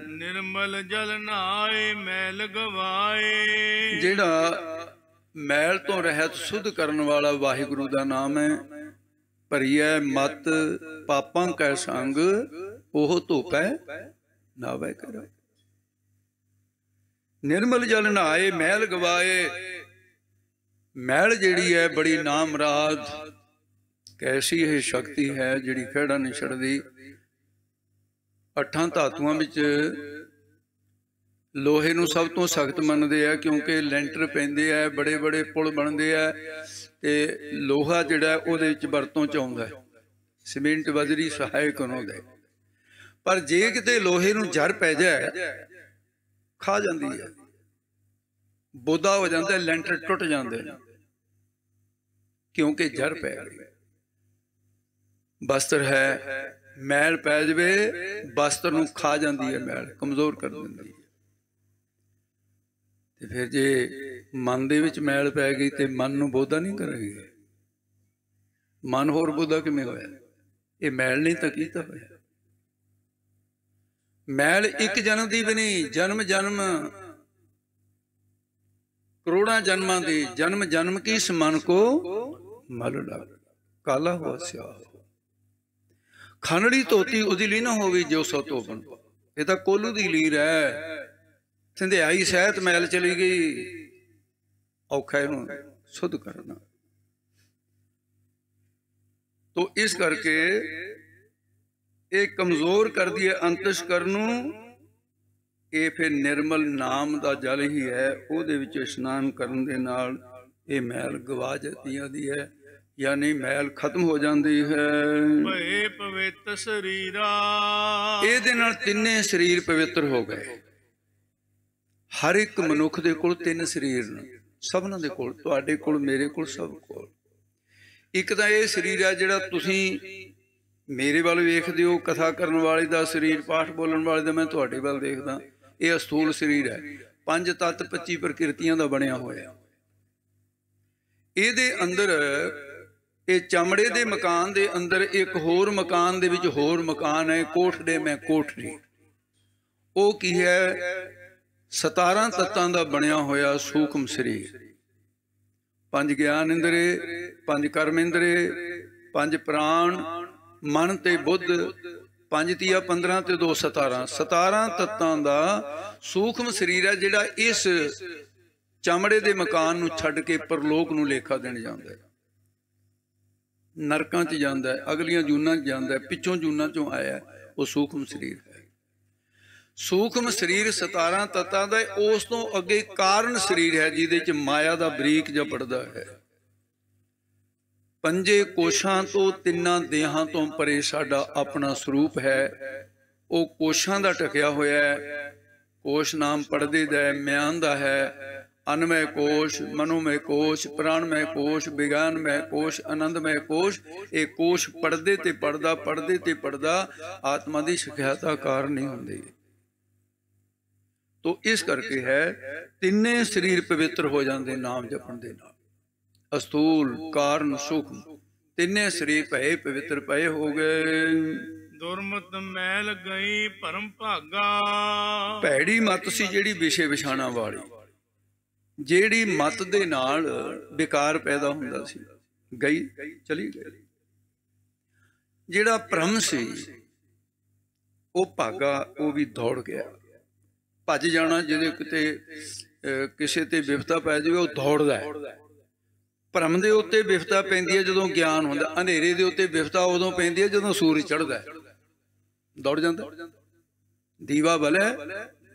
ਨਿਰਮਲ ਜਲ ਨਹਾਏ ਮੈਲ ਗਵਾਏ। ਜਿਹੜਾ ਮੈਲ ਤੋਂ ਰਹਿਤ ਸੁਧ ਕਰਨ ਵਾਲਾ ਵਾਹਿਗੁਰੂ ਦਾ ਨਾਮ ਹੈ। ਭਰੀਐ ਮਤ ਪਾਪਾਂ ਕੈ ਸੰਗ, ਉਹ ਧੋਪੈ ਨਾਵੈ ਕਰੈ। ਨਿਰਮਲ ਜਲ ਨਹਾਏ ਮੈਲ ਗਵਾਏ। ਮੈਲ ਜਿਹੜੀ ਹੈ ਬੜੀ ਨਾਮਰਾਦ, ਕੈਸੀ ਇਹ ਸ਼ਕਤੀ ਹੈ ਜਿਹੜੀ ਖਹਿੜਾ ਨਹੀਂ ਛੱਡਦੀ। 8 ਧਾਤੂਆਂ ਵਿੱਚ ਲੋਹੇ ਨੂੰ ਸਭ ਤੋਂ ਸਖਤ ਮੰਨਦੇ ਆ, ਕਿਉਂਕਿ ਲੈਂਟਰ ਪੈਂਦੇ ਆ, ਬੜੇ ਬੜੇ ਪੁਲ ਬਣਦੇ ਆ, ਤੇ ਲੋਹਾ ਜਿਹੜਾ ਉਹਦੇ ਵਿੱਚ ਵਰਤੋਂ ਚ ਆਉਂਦਾ ਹੈ। ਸੀਮੈਂਟ ਬਜਰੀ ਸਹਾਇਕ ਹੁੰਦਾ ਹੈ, ਪਰ ਜੇ ਕਿਤੇ ਲੋਹੇ ਨੂੰ ਜ਼ਰ ਪੈ ਜਾਏ ਖਾ ਜਾਂਦੀ ਹੈ, ਬੋਦਾ ਹੋ ਜਾਂਦਾ, ਲੈਂਟਰ ਟੁੱਟ ਜਾਂਦੇ ਨੇ, ਕਿਉਂਕਿ ਜ਼ਰ ਪੈ ਗਈ। ਬਸਤਰ ਹੈ, ਮੈਲ ਪੈ ਜਾਵੇ ਬਸਤਰ ਨੂੰ ਖਾ ਜਾਂਦੀ ਹੈ, ਮੈਲ ਕਮਜ਼ੋਰ ਕਰ ਦਿੰਦੀ ਹੈ। ਤੇ ਫਿਰ ਜੇ ਮਨ ਦੇ ਵਿੱਚ ਮੈਲ ਪੈ ਗਈ ਤੇ ਮਨ ਨੂੰ ਬੋਧਾ ਨਹੀਂ ਕਰੇਗੀ। ਮਨ ਹੋਰ ਬੋਧਾ ਕਿਵੇਂ ਹੋਇਆ? ਇਹ ਮੈਲ ਨਹੀਂ ਤਾਂ ਕੀਤਾ ਹੋਇਆ। ਮੈਲ ਇੱਕ ਜਨਮ ਦੀ ਵੀ ਨਹੀਂ, ਜਨਮ ਜਨਮ ਕਰੋੜਾਂ ਜਨਮਾਂ ਦੀ, ਜਨਮ ਜਨਮ ਕੀ ਇਸ ਮਨ ਕੋ ਮਲ ਲੱਗ, ਕਾਲਾ ਹੋ ਸਿਆ ਖਾਨੜੀ ਧੋਤੀ ਉਹਦੀ ਲੀ ਨਾ ਹੋਵੇ ਜੋ ਸੋ ਧੋਬਨ। ਇਹ ਤਾਂ ਕੋਲੂ ਦੀ ਲੀਰ ਹੈ। ਸੰਧਿਆਈ ਸਹਿਤ ਮੈਲ ਚਲੀ ਗਈ, ਔਖਾ ਇਹਨੂੰ ਸੁਧ ਕਰਨਾ। ਤੋ ਇਸ ਕਰਕੇ ਇਹ ਕਮਜ਼ੋਰ ਕਰਦੀ ਹੈ ਅੰਤਸ਼ਕਰ ਨੂੰ। ਇਹ ਫਿਰ ਨਿਰਮਲ ਨਾਮ ਦਾ ਜਲ ਹੀ ਹੈ, ਉਹਦੇ ਵਿੱਚ ਇਸ਼ਨਾਨ ਕਰਨ ਦੇ ਨਾਲ ਇਹ ਮੈਲ ਗਵਾ ਜਾਂਦੀ ਹੈ, ਯਾਨੀ ਮੈਲ ਖਤਮ ਹੋ ਜਾਂਦੀ ਹੈ। ਭਏ ਪਵਿੱਤ ਸਰੀਰਾ। ਇਹਦੇ ਨਾਲ ਤਿੰਨੇ ਸਰੀਰ ਪਵਿੱਤਰ ਹੋ ਗਏ। ਹਰ ਇੱਕ ਮਨੁੱਖ ਦੇ ਕੋਲ 3 ਸਰੀਰ ਨੇ, ਸਭਨਾਂ ਦੇ ਕੋਲ, ਤੁਹਾਡੇ ਕੋਲ, ਮੇਰੇ ਕੋਲ, ਸਭ ਕੋਲ। ਇੱਕ ਤਾਂ ਇਹ ਸਰੀਰ ਹੈ ਜਿਹੜਾ ਤੁਸੀਂ ਮੇਰੇ ਵੱਲ ਵੇਖਦੇ ਹੋ, ਕਥਾ ਕਰਨ ਵਾਲੇ ਦਾ ਸਰੀਰ, ਪਾਠ ਬੋਲਣ ਵਾਲੇ ਦਾ, ਮੈਂ ਤੁਹਾਡੇ ਵੱਲ ਦੇਖਦਾ। ਇਹ ਅਸਥੂਲ ਸਰੀਰ ਹੈ, 5 ਤੱਤ 25 ਪ੍ਰਕਿਰਤੀਆਂ ਦਾ ਬਣਿਆ ਹੋਇਆ। ਇਹਦੇ ਅੰਦਰ ਇਹ ਚਮੜੇ ਦੇ ਮਕਾਨ ਦੇ ਅੰਦਰ ਇੱਕ ਹੋਰ ਮਕਾਨ ਦੇ ਵਿੱਚ ਹੋਰ ਮਕਾਨ ਹੈ, ਕੋਠੜੇ ਮੈਂ ਕੋਠੜੀ। ਉਹ ਕੀ ਹੈ? 17 ਤੱਤਾਂ ਦਾ ਬਣਿਆ ਹੋਇਆ ਸੂਖਮ ਸਰੀਰ। 5 ਗਿਆਨ ਇੰਦਰੇ, 5 ਕਰਮ ਇੰਦਰੇ, 5 ਪ੍ਰਾਣ, ਮਨ ਤੇ ਬੁੱਧ, 5 ਤੀਆ 15 ਤੇ 2 17। 17 ਤੱਤਾਂ ਦਾ ਸੂਖਮ ਸਰੀਰ ਹੈ ਜਿਹੜਾ ਇਸ ਚਮੜੇ ਦੇ ਮਕਾਨ ਨੂੰ ਛੱਡ ਕੇ ਪਰਲੋਕ ਨੂੰ ਲੇਖਾ ਦੇਣ ਜਾਂਦਾ ਹੈ, ਨਰਕਾਂ 'ਚ ਜਾਂਦਾ ਹੈ, ਅਗਲੀਆਂ ਜੂਨਾਂ 'ਚ ਜਾਂਦਾ ਹੈ, ਪਿੱਛੋਂ ਜੂਨਾਂ 'ਚੋਂ ਆਇਆ। ਉਹ ਸੂਖਮ ਸਰੀਰ ਹੈ। ਸੂਖਮ ਸਰੀਰ 17 ਤੱਤਾਂ ਦਾ। ਉਸ ਤੋਂ ਅੱਗੇ ਕਾਰਨ ਸਰੀਰ ਹੈ ਜਿਹਦੇ 'ਚ ਮਾਇਆ ਦਾ ਬਰੀਕ ਜਿਹਾ ਪੜਦਾ ਹੈ। 5 ਕੋਸ਼ਾਂ ਤੋਂ 3 ਦੇਹਾਂ ਤੋਂ ਪਰੇ ਸਾਡਾ ਆਪਣਾ ਸਰੂਪ ਹੈ। ਉਹ ਕੋਸ਼ਾਂ ਦਾ ਢਕਿਆ ਹੋਇਆ ਹੈ। ਕੋਸ਼ ਨਾਮ ਪੜਦੇ ਦਾ ਮਿਆਨ ਦਾ ਹੈ। ਅਨਮੈ ਕੋਸ਼, ਮਨੋਮੈ ਕੋਸ਼, ਪ੍ਰਾਣਮੈ ਕੋਸ਼, ਵਿਗਿਆਨਮੈ ਕੋਸ਼, ਆਨੰਦਮੈ ਕੋਸ਼। ਇਹ ਕੋਸ਼ ਪੜਦੇ ਤੇ ਪੜਦਾ, ਪੜਦੇ ਤੇ ਪੜਦਾ ਆਤਮਾ ਦੀ ਸਿਖਿਆਤਾ ਕਾਰਨ ਨਹੀਂ ਹੁੰਦੀ। ਤੋ ਇਸ ਕਰਕੇ ਹੈ ਤਿੰਨੇ ਸਰੀਰ ਪਵਿੱਤਰ ਹੋ ਜਾਂਦੇ ਨਾਮ ਜਪਣ ਦੇ ਨਾਲ। ਅਸਤੂਲ, ਕਾਰਨ, ਸੂਖਮ, ਤਿੰਨੇ ਸਰੀਰ ਭਏ ਪਵਿੱਤਰ ਪਏ ਹੋ ਗਏ। ਦੁਰਮਤ ਮੈਲ ਗਈ ਭਰਮ ਭਾਗਾ। ਭੈੜੀ ਮੱਤ ਸੀ ਜਿਹੜੀ ਵਿਸ਼ੇ ਵਿਛਾਣਾ ਵਾਲੀ, ਜਿਹੜੀ ਮੱਤ ਦੇ ਨਾਲ ਵਿਕਾਰ ਪੈਦਾ ਹੁੰਦਾ ਸੀ, ਗਈ, ਚਲੀ ਗਈ। ਜਿਹੜਾ ਭ੍ਰਮ ਸੀ ਉਹ ਭਾਗਾ, ਉਹ ਵੀ ਦੌੜ ਗਿਆ। ਭੱਜ ਜਾਣਾ, ਜਿਹਦੇ ਕਿਤੇ ਕਿਸੇ ਤੇ ਵਿਪਤਾ ਪੈ ਜਾਵੇ ਉਹ ਦੌੜਦਾ ਹੈ। ਭਰਮ ਦੇ ਉੱਤੇ ਵਿਪਤਾ ਪੈਂਦੀ ਹੈ ਜਦੋਂ ਗਿਆਨ ਹੁੰਦਾ। ਅੰਧੇਰੇ ਦੇ ਉੱਤੇ ਵਿਪਤਾ ਉਦੋਂ ਪੈਂਦੀ ਹੈ ਜਦੋਂ ਸੂਰਜ ਚੜ੍ਹਦਾ, ਦੌੜ ਜਾਂਦਾ। ਦੀਵਾ ਬਲੇ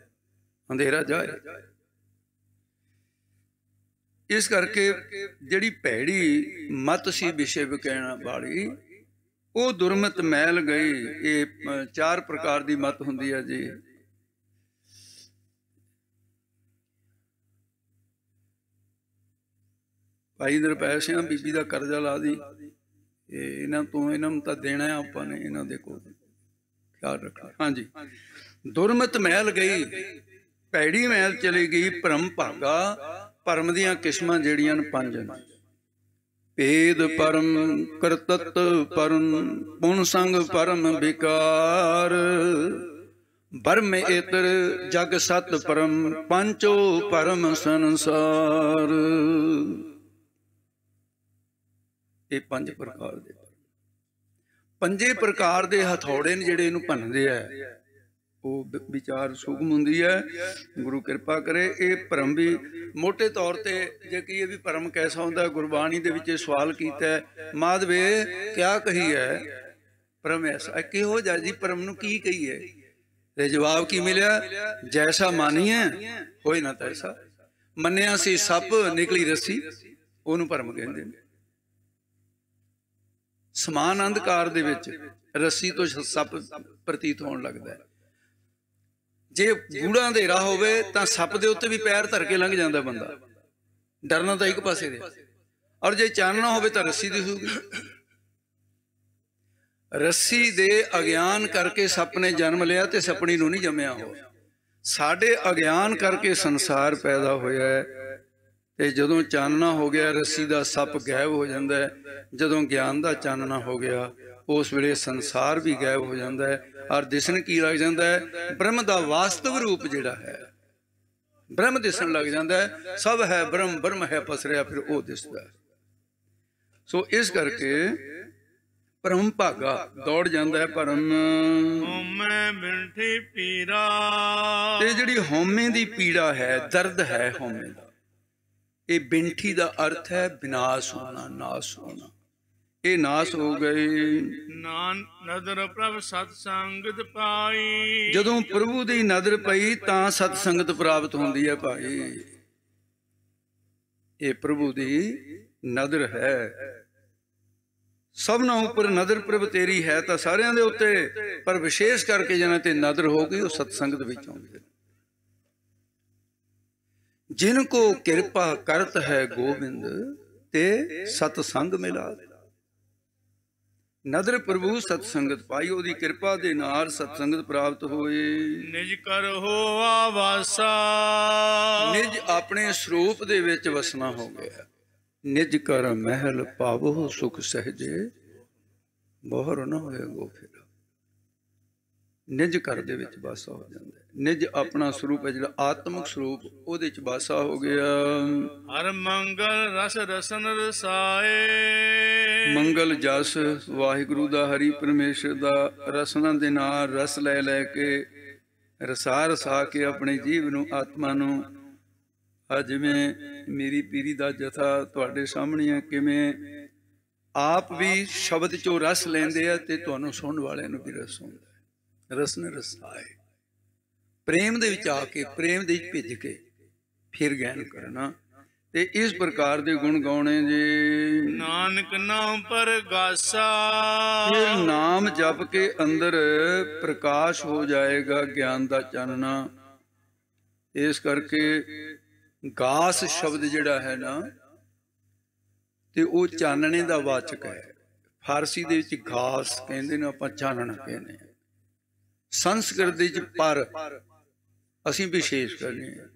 ਅੰਧੇਰਾ ਜਾਏ। ਇਸ ਕਰਕੇ ਜਿਹੜੀ ਭੈੜੀ ਮੱਤ ਸੀ ਵਿਸ਼ੇ ਵਿਖਾਉਣ ਵਾਲੀ, ਉਹ ਦੁਰਮਤ ਮੈਲ ਗਈ। ਇਹ 4 ਪ੍ਰਕਾਰ ਦੀ ਮੱਤ ਹੁੰਦੀ ਹੈ ਜੀ। ਭਾਈ ਨਿਰਭੈ ਸਿੰਘ ਬੀਬੀ ਦਾ ਕਰਜ਼ਾ ਲਾ ਦੀ, ਇਹਨਾਂ ਨੂੰ ਤਾਂ ਦੇਣਾ ਆਪਾਂ ਨੇ, ਇਹਨਾਂ ਦੇ ਕੋਲ ਖਿਆਲ ਰੱਖਣਾ। ਹਾਂਜੀ, ਦੁਰਮਤ ਮੈਲ ਗਈ, ਭੈੜੀ ਮੈਲ ਚਲੀ ਗਈ। ਭਰਮ ਭਾਗਾ। ਭਰਮ ਦੀਆਂ ਕਿਸਮਾਂ ਜਿਹੜੀਆਂ ਨੇ 5 ਨੇ। ਭੇਦ ਪਰਮ, ਕਰਤਤ ਪਰਮ, ਪੁਨ ਸੰਗ ਪਰਮ ਵਿਕਾਰ, ਬਰਮ ਏਤਰ ਜਗ ਸਤ ਪਰਮ, ਪੰਚੋ ਪਰਮ ਸੰਸਾਰ। ਇਹ 5 ਪ੍ਰਕਾਰ ਦੇ, 5 ਪ੍ਰਕਾਰ ਦੇ ਹਥੌੜੇ ਨੇ ਜਿਹੜੇ ਇਹਨੂੰ ਭੰਨਦੇ ਆ। ਉਹ ਵਿਚਾਰ ਸੂਖਮ ਹੁੰਦੀ ਹੈ। ਗੁਰੂ ਕਿਰਪਾ ਕਰੇ। ਇਹ ਭਰਮ ਵੀ ਮੋਟੇ ਤੌਰ ਤੇ ਜੇ ਕਹੀਏ ਵੀ ਭਰਮ ਕੈਸਾ ਹੁੰਦਾ, ਗੁਰਬਾਣੀ ਦੇ ਵਿੱਚ ਸਵਾਲ ਕੀਤਾ, ਮਾਧਵੇ ਕਿਆ ਕਹੀ ਹੈ ਭਰਮ ਐਸਾ। ਕਿਹੋ ਜਿਹਾ ਜੀ ਭਰਮ ਨੂੰ ਕੀ ਕਹੀਏ? ਤੇ ਜਵਾਬ ਕੀ ਮਿਲਿਆ? ਜੈਸਾ ਮਾਨੀਏ ਹੋਏ ਨਾ ਤੈਸਾ। ਮੰਨਿਆ ਸੀ ਸੱਪ, ਨਿਕਲੀ ਰੱਸੀ, ਉਹਨੂੰ ਭਰਮ ਕਹਿੰਦੇ ਨੇ। ਸਮਾਨ ਅੰਧਕਾਰ ਦੇ ਵਿੱਚ ਰੱਸੀ ਤੋਂ ਸੱਪ ਪ੍ਰਤੀਤ ਹੋਣ ਲੱਗਦਾ ਹੈ। ਜੇ ਗੂੜਾ ਅੰਧੇਰਾ ਹੋਵੇ ਤਾਂ ਸੱਪ ਦੇ ਉੱਤੇ ਵੀ ਪੈਰ ਧਰ ਕੇ ਲੰਘ ਜਾਂਦਾ ਬੰਦਾ, ਡਰਨਾ ਤਾਂ ਇੱਕ ਪਾਸੇ ਦੇ। ਔਰ ਜੇ ਚਾਨਣਾ ਹੋਵੇ ਤਾਂ ਰੱਸੀ ਦਿਸੂਗੀ। ਰੱਸੀ ਦੇ ਅਗਿਆਨ ਕਰਕੇ ਸੱਪ ਨੇ ਜਨਮ ਲਿਆ ਤੇ ਸੱਪਣੀ ਨੂੰ ਨਹੀਂ ਜੰਮਿਆ ਹੋ। ਸਾਡੇ ਅਗਿਆਨ ਕਰਕੇ ਸੰਸਾਰ ਪੈਦਾ ਹੋਇਆ ਹੈ। ਤੇ ਜਦੋਂ ਚਾਨਣਾ ਹੋ ਗਿਆ ਰੱਸੀ ਦਾ, ਸੱਪ ਗਾਇਬ ਹੋ ਜਾਂਦਾ ਹੈ। ਜਦੋਂ ਗਿਆਨ ਦਾ ਚਾਨਣਾ ਹੋ ਗਿਆ ਉਸ ਵੇਲੇ ਸੰਸਾਰ ਵੀ ਗਾਇਬ ਹੋ ਜਾਂਦਾ ਹੈ। ਔਰ ਦਿਸਣ ਕੀ ਲੱਗ ਜਾਂਦਾ ਹੈ? ਬ੍ਰਹਮ ਦਾ ਵਾਸਤਵ ਰੂਪ ਜਿਹੜਾ ਹੈ, ਬ੍ਰਹਮ ਦਿਸਣ ਲੱਗ ਜਾਂਦਾ ਹੈ। ਸਭ ਹੈ ਬ੍ਰਹਮ, ਬ੍ਰਹਮ ਹੈ ਪਸਰਿਆ, ਫਿਰ ਉਹ ਦਿਸਦਾ ਹੈ। ਸੋ ਇਸ ਕਰਕੇ ਭਰਮ ਭਾਗਾ, ਦੌੜ ਜਾਂਦਾ ਹੈ ਭਰਮ। ਹਉਮੈ ਬਿੰਠੀ ਪੀੜਾ। ਤੇ ਜਿਹੜੀ ਹਉਮੈ ਦੀ ਪੀੜਾ ਹੈ, ਦਰਦ ਹੈ ਹਉਮੈ ਦਾ, ਇਹ ਬਿੰਠੀ ਦਾ ਅਰਥ ਹੈ ਵਿਨਾਸ਼ ਹੋਣਾ, ਨਾਸ਼ ਹੋਣਾ। ਇਹ ਨਾਸ਼ ਹੋ ਗਏ। ਨਦਰ ਪ੍ਰਭ ਸਤ ਸੰਗਤ ਪਾਈ। ਜਦੋਂ ਪ੍ਰਭੂ ਦੀ ਨਦਰ ਪਈ ਤਾਂ ਸਤ ਸੰਗਤ ਪ੍ਰਾਪਤ ਹੁੰਦੀ ਹੈ ਭਾਈ। ਇਹ ਪ੍ਰਭੂ ਦੀ ਨਦਰ ਹੈ। ਸਭਨਾਂ ਉੱਪਰ ਨਦਰ ਪ੍ਰਭ ਤੇਰੀ ਹੈ ਤਾਂ ਸਾਰਿਆਂ ਦੇ ਉੱਤੇ, ਪਰ ਵਿਸ਼ੇਸ਼ ਕਰਕੇ ਜਿਹਨਾਂ ਤੇ ਨਦਰ ਹੋ ਗਈ ਉਹ ਸਤ ਸੰਗਤ ਵਿੱਚ ਆਉਂਦੇ। ਜਿਨ ਕੋ ਕਿਰਪਾ ਕਰਤ ਹੈ ਗੋਬਿੰਦ, ਤੇ ਸਤ ਸੰਗ ਮਿਲਾ। ਨਦਰ ਪ੍ਰਭੂ ਸਤ ਸੰਗਤ ਪਾਈ, ਉਹਦੀ ਕਿਰਪਾ ਦੇ ਨਾਲ ਸਤ ਸੰਗਤ ਪ੍ਰਾਪਤ ਹੋਏ। ਨਿਜ ਕਰ ਹੋਆ ਵਾਸਾ। ਨਿਜ ਆਪਣੇ ਸਰੂਪ ਦੇ ਵਿੱਚ ਵਸਣਾ ਹੋ ਗਿਆ। ਨਿਜ ਕਰ ਮਹਿਲ ਪਾਵੋ ਸੁਖ ਸਹਜੇ, ਬੋਹਰ ਨਾ ਹੋਏ ਗੋ ਫਿਰ। ਨਿਜ ਘਰ ਦੇ ਵਿੱਚ ਵਾਸਾ ਹੋ ਜਾਂਦਾ। ਨਿਜ ਆਪਣਾ ਸਰੂਪ ਹੈ ਜਿਹੜਾ ਆਤਮਿਕ ਸਰੂਪ, ਉਹਦੇ ਚ ਵਾਸਾ ਹੋ ਗਿਆ। ਹਰ ਮੰਗਲ ਰਸ ਰਸਨ ਰਸਾਏ, ਮੰਗਲ ਜਸ ਵਾਹਿਗੁਰੂ ਦਾ, ਹਰੀ ਪਰਮੇਸ਼ਰ ਦਾ ਰਸਨਾ ਦੇ ਨਾਲ ਰਸ ਲੈ ਲੈ ਕੇ, ਰਸਾ ਰਸਾ ਕੇ ਆਪਣੇ ਜੀਵ ਨੂੰ, ਆਤਮਾ ਨੂੰ। ਆ ਜਿਵੇਂ ਮੇਰੀ ਪੀਰੀ ਦਾ ਜਥਾ ਤੁਹਾਡੇ ਸਾਹਮਣੇ ਹੈ, ਕਿਵੇਂ ਆਪ ਵੀ ਸ਼ਬਦ ਚੋਂ ਰਸ ਲੈਂਦੇ ਆ ਤੇ ਤੁਹਾਨੂੰ ਸੁਣਨ ਵਾਲਿਆਂ ਨੂੰ ਵੀ ਰਸ ਹੁੰਦਾ। ਰਸਨ ਰਸਾਏ, ਪ੍ਰੇਮ ਦੇ ਵਿੱਚ ਆ ਕੇ, ਪ੍ਰੇਮ ਦੇ ਵਿੱਚ ਭਿੱਜ ਕੇ ਫਿਰ ਗਿਆਨ ਕਰਨਾ। ਤੇ ਇਸ ਪ੍ਰਕਾਰ ਦੇ ਗੁਣ ਗਾਉਣੇ ਜੇ। ਨਾਨਕ ਨਾਮ ਪਰਗਾਸਾ, ਫਿਰ ਨਾਮ ਜਪ ਕੇ ਅੰਦਰ ਪ੍ਰਕਾਸ਼ ਹੋ ਜਾਏਗਾ, ਗਿਆਨ ਦਾ ਚਾਨਣਾ। ਇਸ ਕਰਕੇ ਗਾਸ ਸ਼ਬਦ ਜਿਹੜਾ ਹੈ ਨਾ, ਤੇ ਉਹ ਚਾਨਣੇ ਦਾ ਵਾਚਕ ਹੈ। ਫਾਰਸੀ ਦੇ ਵਿੱਚ ਗਾਸ ਕਹਿੰਦੇ ਨੇ, ਆਪਾਂ ਚਾਨਣ ਕਹਿੰਦੇ ਹਾਂ। ਸੰਸਕ੍ਰਿਤ ਦੇ ਵਿੱਚ ਪਰ, ਅਸੀਂ ਵਿਸ਼ੇਸ਼ ਕਰਨੇ ਹਾਂ।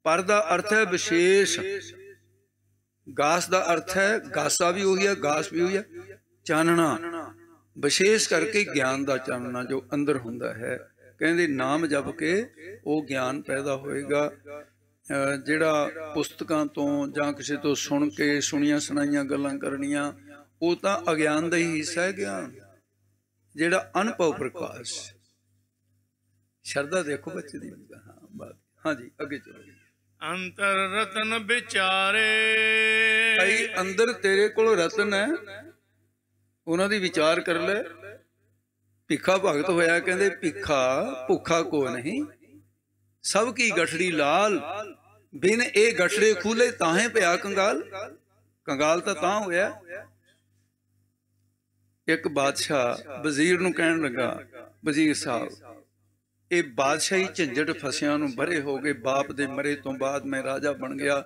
ਪਰ ਦਾ ਅਰਥ ਹੈ ਵਿਸ਼ੇਸ਼, ਗਾਸ ਦਾ ਅਰਥ ਹੈ, ਗਾਸਾ ਵੀ ਉਹੀ ਹੈ, ਗਾਸ ਵੀ ਉਹੀ ਹੈ, ਚਾਨਣਾ। ਵਿਸ਼ੇਸ਼ ਕਰਕੇ ਗਿਆਨ ਦਾ ਚਾਨਣਾ ਜੋ ਅੰਦਰ ਹੁੰਦਾ ਹੈ। ਕਹਿੰਦੇ ਨਾਮ ਜਪ ਕੇ ਉਹ ਗਿਆਨ ਪੈਦਾ ਹੋਏਗਾ, ਜਿਹੜਾ ਪੁਸਤਕਾਂ ਤੋਂ ਜਾਂ ਕਿਸੇ ਤੋਂ ਸੁਣ ਕੇ, ਸੁਣੀਆਂ ਸੁਣਾਈਆਂ ਗੱਲਾਂ ਕਰਨੀਆਂ, ਉਹ ਤਾਂ ਅਗਿਆਨ ਦਾ ਹੀ ਹਿੱਸਾ ਹੈ। ਗਿਆਨ ਜਿਹੜਾ ਅਨੁਭਵ ਪ੍ਰਕਾਸ਼। ਸ਼ਰਧਾ ਦੇਖੋ ਬੱਚੇ ਦੀ। ਹਾਂਜੀ ਅੱਗੇ ਚਲੋ। ਅੰਤਰ ਰਤਨ ਵਿਚਾਰੇ, ਭਾਈ ਅੰਦਰ ਤੇਰੇ ਕੋਲ ਰਤਨ ਹੈ, ਉਹਨਾਂ ਦੀ ਵਿਚਾਰ ਕਰ ਲੈ। ਭਿੱਖਾ ਭਗਤ ਹੋਇਆ, ਕਹਿੰਦੇ ਭਿੱਖਾ ਭੁੱਖਾ ਕੋ ਨਹੀਂ, ਸਭ ਕੀ ਗਠੜੀ ਲਾਲ, ਬਿਨ ਇਹ ਗਠੜੇ ਖੂਲੇ ਤਾਹੇ ਪਿਆ ਕੰਗਾਲ। ਕੰਗਾਲ ਤਾਂ ਹੋਇਆ। ਇੱਕ ਬਾਦਸ਼ਾਹ ਵਜ਼ੀਰ ਨੂੰ ਕਹਿਣ ਲੱਗਾ, ਵਜ਼ੀਰ ਸਾਹਿਬ, ਇਹ ਬਾਦਸ਼ਾਹੀ ਝੰਜਟ ਫਸਿਆਂ ਨੂੰ ਭਰੇ ਹੋ ਗਏ। ਬਾਪ ਦੇ ਮਰੇ ਤੋਂ ਬਾਅਦ ਮੈਂ ਰਾਜਾ ਬਣ ਗਿਆ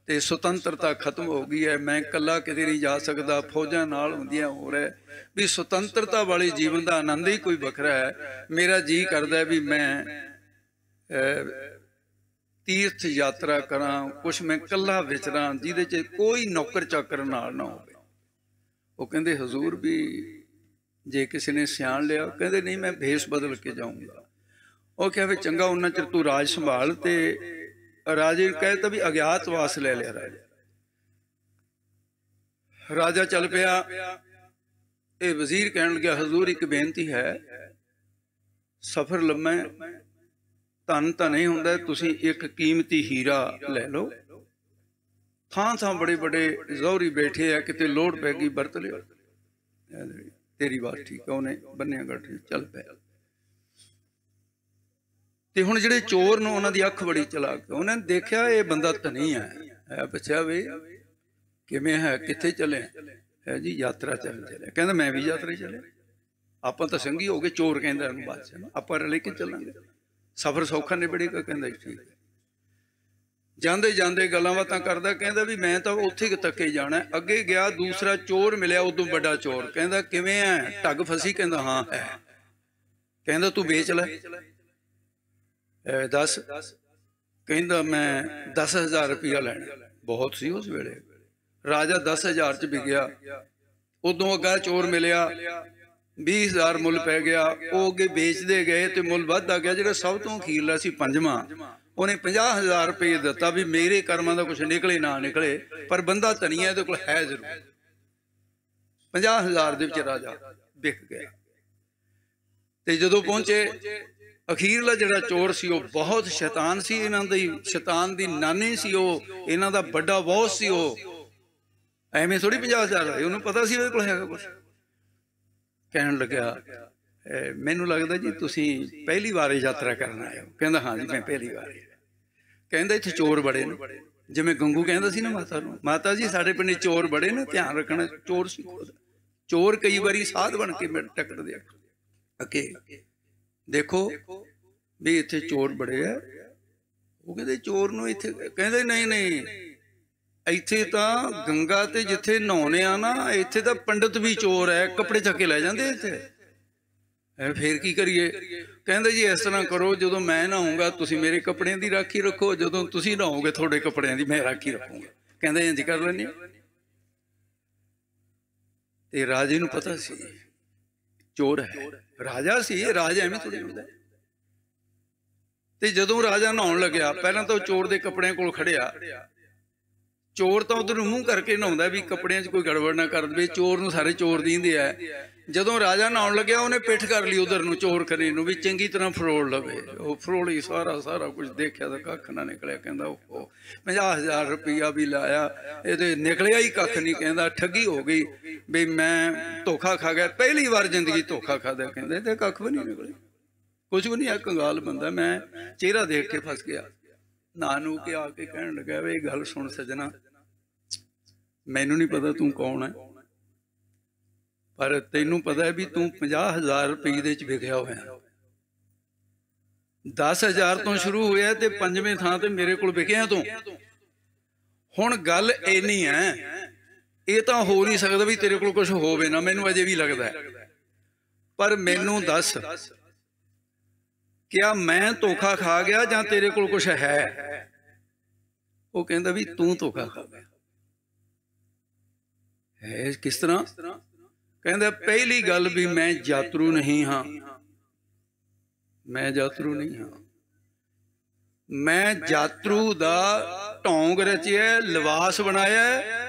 ਤੇ ਸੁਤੰਤਰਤਾ ਖਤਮ ਹੋ ਗਈ ਹੈ, ਮੈਂ ਇਕੱਲਾ ਕਿਤੇ ਨਹੀਂ ਜਾ ਸਕਦਾ, ਫੌਜਾਂ ਨਾਲ ਹੁੰਦੀਆਂ ਹੋ ਰਿਹਾ ਵੀ ਸੁਤੰਤਰਤਾ ਵਾਲੇ ਜੀਵਨ ਦਾ ਆਨੰਦ ਹੀ ਕੋਈ ਵੱਖਰਾ ਹੈ। ਮੇਰਾ ਜੀ ਕਰਦਾ ਵੀ ਮੈਂ ਤੀਰਥ ਯਾਤਰਾ ਕਰਾਂ, ਕੁਛ ਮੈਂ ਇਕੱਲਾ ਵਿਚਰਾਂ, ਜਿਹਦੇ 'ਚ ਕੋਈ ਨੌਕਰ ਚਾਕਰ ਨਾਲ ਨਾ ਹੋਵੇ। ਉਹ ਕਹਿੰਦੇ ਹਜ਼ੂਰ ਵੀ ਜੇ ਕਿਸੇ ਨੇ ਸਿਆਣ ਲਿਆ, ਕਹਿੰਦੇ ਨਹੀਂ ਮੈਂ ਭੇਸ ਬਦਲ ਕੇ ਜਾਊਂਗਾ। ਉਹ ਕਿਹਾ ਵੀ ਚੰਗਾ, ਉਹਨਾਂ ਚਿਰ ਤੂੰ ਰਾਜ ਸੰਭਾਲ। ਤੇ ਰਾਜੇ ਨੂੰ ਕਹਿ ਤਾ ਵੀ ਅਗਿਆਤਵਾਸ ਲੈ ਲਿਆ ਰਾਜਾ ਚੱਲ ਪਿਆ। ਇਹ ਵਜ਼ੀਰ ਕਹਿਣ ਲੱਗਿਆ, ਹਜ਼ੂਰ ਇੱਕ ਬੇਨਤੀ ਹੈ, ਸਫ਼ਰ ਲੰਮਾ, ਧਨ ਤਾਂ ਨਹੀਂ ਹੁੰਦਾ, ਤੁਸੀਂ ਇੱਕ ਕੀਮਤੀ ਹੀਰਾ ਲੈ ਲਓ। ਥਾਂ ਥਾਂ ਬੜੇ ਬੜੇ ਜ਼ੌਹਰੀ ਬੈਠੇ ਆ, ਕਿਤੇ ਲੋੜ ਪੈ ਗਈ ਵਰਤ ਲਿਓ। ਤੇਰੀ ਬਾਤ ਠੀਕ ਹੈ, ਉਹਨੇ ਬੰਨਿਆ ਗੱਠ ਚੱਲ ਪਿਆ। ਤੇ ਹੁਣ ਜਿਹੜੇ ਚੋਰ ਨੂੰ, ਉਹਨਾਂ ਦੀ ਅੱਖ ਬੜੀ ਚਲਾਕ, ਉਹਨੇ ਦੇਖਿਆ ਇਹ ਬੰਦਾ ਧਨੀ ਹੈ। ਪੁੱਛਿਆ ਵੀ ਕਿਵੇਂ ਹੈ, ਕਿੱਥੇ ਚੱਲੇ ਹੈ? ਜੀ ਯਾਤਰਾ ਚੱਲੇ। ਕਹਿੰਦਾ ਮੈਂ ਵੀ ਯਾਤਰਾ ਚੱਲਿਆ, ਆਪਾਂ ਤਾਂ ਸੰਗੀ ਹੋ ਗਏ। ਚੋਰ ਕਹਿੰਦਾ ਉਹਨੂੰ ਬਾਦਸ਼ਾਹ ਨੂੰ, ਆਪਾਂ ਰਲੇ ਕੇ ਚੱਲਾਂਗੇ, ਸਫ਼ਰ ਸੌਖਾ ਨਿਬੜੇਗਾ। ਕਹਿੰਦਾ ਠੀਕ ਹੈ। ਜਾਂਦੇ ਜਾਂਦੇ ਗੱਲਾਂ ਬਾਤਾਂ ਕਰਦਾ, ਕਹਿੰਦਾ ਵੀ ਮੈਂ ਤਾਂ ਉੱਥੇ ਤੱਕੇ ਜਾਣਾ। ਅੱਗੇ ਗਿਆ, ਦੂਸਰਾ ਚੋਰ ਮਿਲਿਆ, ਉਦੋਂ ਵੱਡਾ ਚੋਰ। ਕਹਿੰਦਾ ਕਿਵੇਂ ਹੈ, ਠੱਗ ਫਸੀ? ਕਹਿੰਦਾ ਹਾਂ ਹੈ। ਕਹਿੰਦਾ ਤੂੰ ਵੇਚ ਲੈ। ਦੱਸ। ਕਹਿੰਦਾ ਮੈਂ 10,000 ਰੁਪਇਆ ਲੈਣਾ। ਬਹੁਤ ਸੀ ਉਸ ਵੇਲੇ, ਰਾਜਾ 10,000 ਚ ਵਿਕਿਆ। ਉਦੋਂ ਅੱਗਾ ਚੋਰ ਮਿਲਿਆ, 20,000 ਮੁੱਲ ਪੈ ਗਿਆ। ਉਹ ਅੱਗੇ ਵੇਚਦੇ ਗਏ ਤੇ ਮੁੱਲ ਵੱਧਦਾ ਗਿਆ। ਜਿਹੜਾ ਸਭ ਤੋਂ ਅਖੀਰਲਾ ਸੀ ਪੰਜਵਾਂ, ਉਹਨੇ 50,000 ਰੁਪਏ ਦਿੱਤਾ ਵੀ ਮੇਰੇ ਕਰਮਾਂ ਦਾ ਕੁਛ ਨਿਕਲੇ ਨਾ ਨਿਕਲੇ, ਪਰ ਬੰਦਾ ਧਨੀਆ ਇਹਦੇ ਕੋਲ ਹੈ ਜ਼ਰੂਰ। 50,000 ਦੇ ਵਿੱਚ ਰਾਜਾ ਵਿਕ ਗਿਆ। ਤੇ ਜਦੋਂ ਪਹੁੰਚੇ, ਅਖੀਰਲਾ ਜਿਹੜਾ ਚੋਰ ਸੀ ਉਹ ਬਹੁਤ ਸ਼ੈਤਾਨ ਸੀ, ਇਹਨਾਂ ਦੀ ਸ਼ੈਤਾਨ ਦੀ ਨਾਨੀ ਸੀ ਉਹ, ਇਹਨਾਂ ਦਾ ਵੱਡਾ ਬੌਸ ਸੀ ਉਹ। ਐਵੇਂ ਥੋੜੀ 50,000 ਆਏ, ਉਹਨੂੰ ਪਤਾ ਸੀ ਉਹਦੇ ਕੋਲ ਹੈਗਾ ਕੁਛ। ਕਹਿਣ ਲੱਗਿਆ, ਮੈਨੂੰ ਲੱਗਦਾ ਜੀ ਤੁਸੀਂ ਪਹਿਲੀ ਵਾਰ ਯਾਤਰਾ ਕਰਨ ਆਏ ਹੋ। ਕਹਿੰਦਾ ਹਾਂ ਜੀ ਮੈਂ ਪਹਿਲੀ ਵਾਰ। ਕਹਿੰਦਾ ਇੱਥੇ ਚੋਰ ਬੜੇ ਨੇ, ਜਿਵੇਂ ਗੰਗੂ ਕਹਿੰਦਾ ਸੀ ਨਾ ਮਾਤਾ ਨੂੰ, ਮਾਤਾ ਜੀ ਸਾਡੇ ਪਿੰਡ ਚੋਰ ਬੜੇ ਨੇ, ਧਿਆਨ ਰੱਖਣਾ। ਚੋਰ ਸੀ ਖੁਦ। ਚੋਰ ਕਈ ਵਾਰੀ ਸਾਧ ਬਣ ਕੇ ਟੱਕਰਦੇ ਅੱਗੇ, ਦੇਖੋ ਵੀ ਇੱਥੇ ਚੋਰ ਬੜੇ ਆ। ਉਹ ਕਹਿੰਦੇ ਚੋਰ ਨੂੰ ਇੱਥੇ, ਕਹਿੰਦੇ ਨਹੀਂ ਨਹੀਂ, ਇੱਥੇ ਤਾਂ ਗੰਗਾ ਤੇ ਜਿੱਥੇ ਨਹਾਉਣੇ ਆ ਨਾ, ਇੱਥੇ ਤਾਂ ਪੰਡਤ ਵੀ ਚੋਰ ਹੈ, ਕੱਪੜੇ ਚੱਕ ਕੇ ਲੈ ਜਾਂਦੇ ਇੱਥੇ। ਫੇਰ ਕੀ ਕਰੀਏ? ਕਹਿੰਦੇ ਜੀ ਇਸ ਤਰ੍ਹਾਂ ਕਰੋ, ਜਦੋਂ ਮੈਂ ਨਹਾਊਂਗਾ ਤੁਸੀਂ ਮੇਰੇ ਕੱਪੜਿਆਂ ਦੀ ਰਾਖੀ ਰੱਖੋ, ਜਦੋਂ ਤੁਸੀਂ ਨਹਾਓਗੇ ਤੁਹਾਡੇ ਕੱਪੜਿਆਂ ਦੀ ਮੈਂ ਰਾਖੀ ਰੱਖੂੰਗਾ। ਕਹਿੰਦੇ ਇੰਝ ਕਰ ਲੈਂਦੇ। ਤੇ ਰਾਜੇ ਨੂੰ ਪਤਾ ਸੀ ਚੋਰ ਹੈ, ਰਾਜਾ ਸੀ, ਰਾਜਾ ਐਵੇਂ ਥੋੜੀ ਹੁੰਦਾ। ਤੇ ਜਦੋਂ ਰਾਜਾ ਨਹਾਉਣ ਲੱਗਿਆ, ਪਹਿਲਾਂ ਤਾਂ ਉਹ ਚੋਰ ਦੇ ਕੱਪੜਿਆਂ ਕੋਲ ਖੜਿਆ। ਚੋਰ ਤਾਂ ਉਧਰ ਨੂੰ ਮੂੰਹ ਕਰਕੇ ਨਹਾਉਂਦਾ ਵੀ ਕੱਪੜਿਆਂ 'ਚ ਕੋਈ ਗੜਬੜ ਨਾ ਕਰ ਦੇਵੇ, ਚੋਰ ਨੂੰ ਸਾਰੇ ਚੋਰ ਦੀਂਦੇ ਆ। ਜਦੋਂ ਰਾਜਾ ਨਹਾਉਣ ਲੱਗਿਆ, ਉਹਨੇ ਪਿੱਠ ਕਰ ਲਈ ਉਧਰ ਨੂੰ, ਚੋਰ ਕਰੇ ਨੂੰ, ਵੀ ਚੰਗੀ ਤਰ੍ਹਾਂ ਫਰੋਲ ਲਵੇ। ਉਹ ਫਰੋਲੀ, ਸਾਰਾ ਕੁਝ ਦੇਖਿਆ ਤਾਂ ਕੱਖ ਨਾ ਨਿਕਲਿਆ। ਕਹਿੰਦਾ ਉਹ 50,000 ਰੁਪਈਆ ਵੀ ਲਾਇਆ, ਇਹਦੇ ਨਿਕਲਿਆ ਹੀ ਕੱਖ ਨਹੀਂ। ਕਹਿੰਦਾ ਠੱਗੀ ਹੋ ਗਈ, ਵੀ ਮੈਂ ਧੋਖਾ ਖਾ ਗਿਆ, ਪਹਿਲੀ ਵਾਰ ਜ਼ਿੰਦਗੀ ਧੋਖਾ ਖਾਦਾ। ਕਹਿੰਦਾ ਤੇ ਕੱਖ ਵੀ ਨਹੀਂ ਨਿਕਲਿਆ, ਕੁਝ ਵੀ ਨਹੀਂ ਆ, ਕੰਗਾਲ ਬੰਦਾ, ਮੈਂ ਚਿਹਰਾ ਦੇਖ ਕੇ ਫਸ ਗਿਆ। ਨਾਨੂ ਕੇ ਆ ਕੇ ਕਹਿਣ ਲੱਗਾ, ਵੀ ਇਹ ਗੱਲ ਸੁਣ ਸੱਜਣਾ, ਮੈਨੂੰ ਨਹੀਂ ਪਤਾ ਤੂੰ ਕੌਣ ਹੈ, ਪਰ ਤੈਨੂੰ ਪਤਾ ਹੈ ਵੀ ਤੂੰ 50,000 ਰੁਪਏ ਦੇ ਚ ਵਿਕਿਆ ਹੋਇਆ। 10,000 ਤੋਂ ਸ਼ੁਰੂ ਹੋਇਆ ਤੇ 5ਵੇਂ ਥਾਂ ਤੇ ਮੇਰੇ ਕੋਲ ਵਿਕਿਆ ਤੂੰ। ਹੁਣ ਗੱਲ ਇੰਨੀ ਹੈ, ਇਹ ਤਾਂ ਹੋ ਨਹੀਂ ਸਕਦਾ ਵੀ ਤੇਰੇ ਕੋਲ ਕੁਝ ਹੋਵੇ ਨਾ, ਮੈਨੂੰ ਅਜੇ ਵੀ ਲੱਗਦਾ ਹੈ। ਪਰ ਮੈਨੂੰ ਦੱਸ, ਕਿਆ ਮੈਂ ਧੋਖਾ ਖਾ ਗਿਆ ਜਾਂ ਤੇਰੇ ਕੋਲ ਕੁਝ ਹੈ? ਉਹ ਕਹਿੰਦਾ ਵੀ ਤੂੰ ਧੋਖਾ ਖਾ ਗਿਆ। ਹੈ ਕਿਸ ਤਰ੍ਹਾਂ? ਕਹਿੰਦਾ ਪਹਿਲੀ ਗੱਲ ਵੀ ਮੈਂ ਯਾਤਰੂ ਨਹੀਂ ਹਾਂ, ਮੈਂ ਯਾਤਰੂ ਨਹੀਂ ਹਾਂ। ਮੈਂ ਯਾਤਰੂ ਦਾ ਢੋਂਗ ਰਚਿਆ, ਲਿਬਾਸ ਬਣਾਇਆ,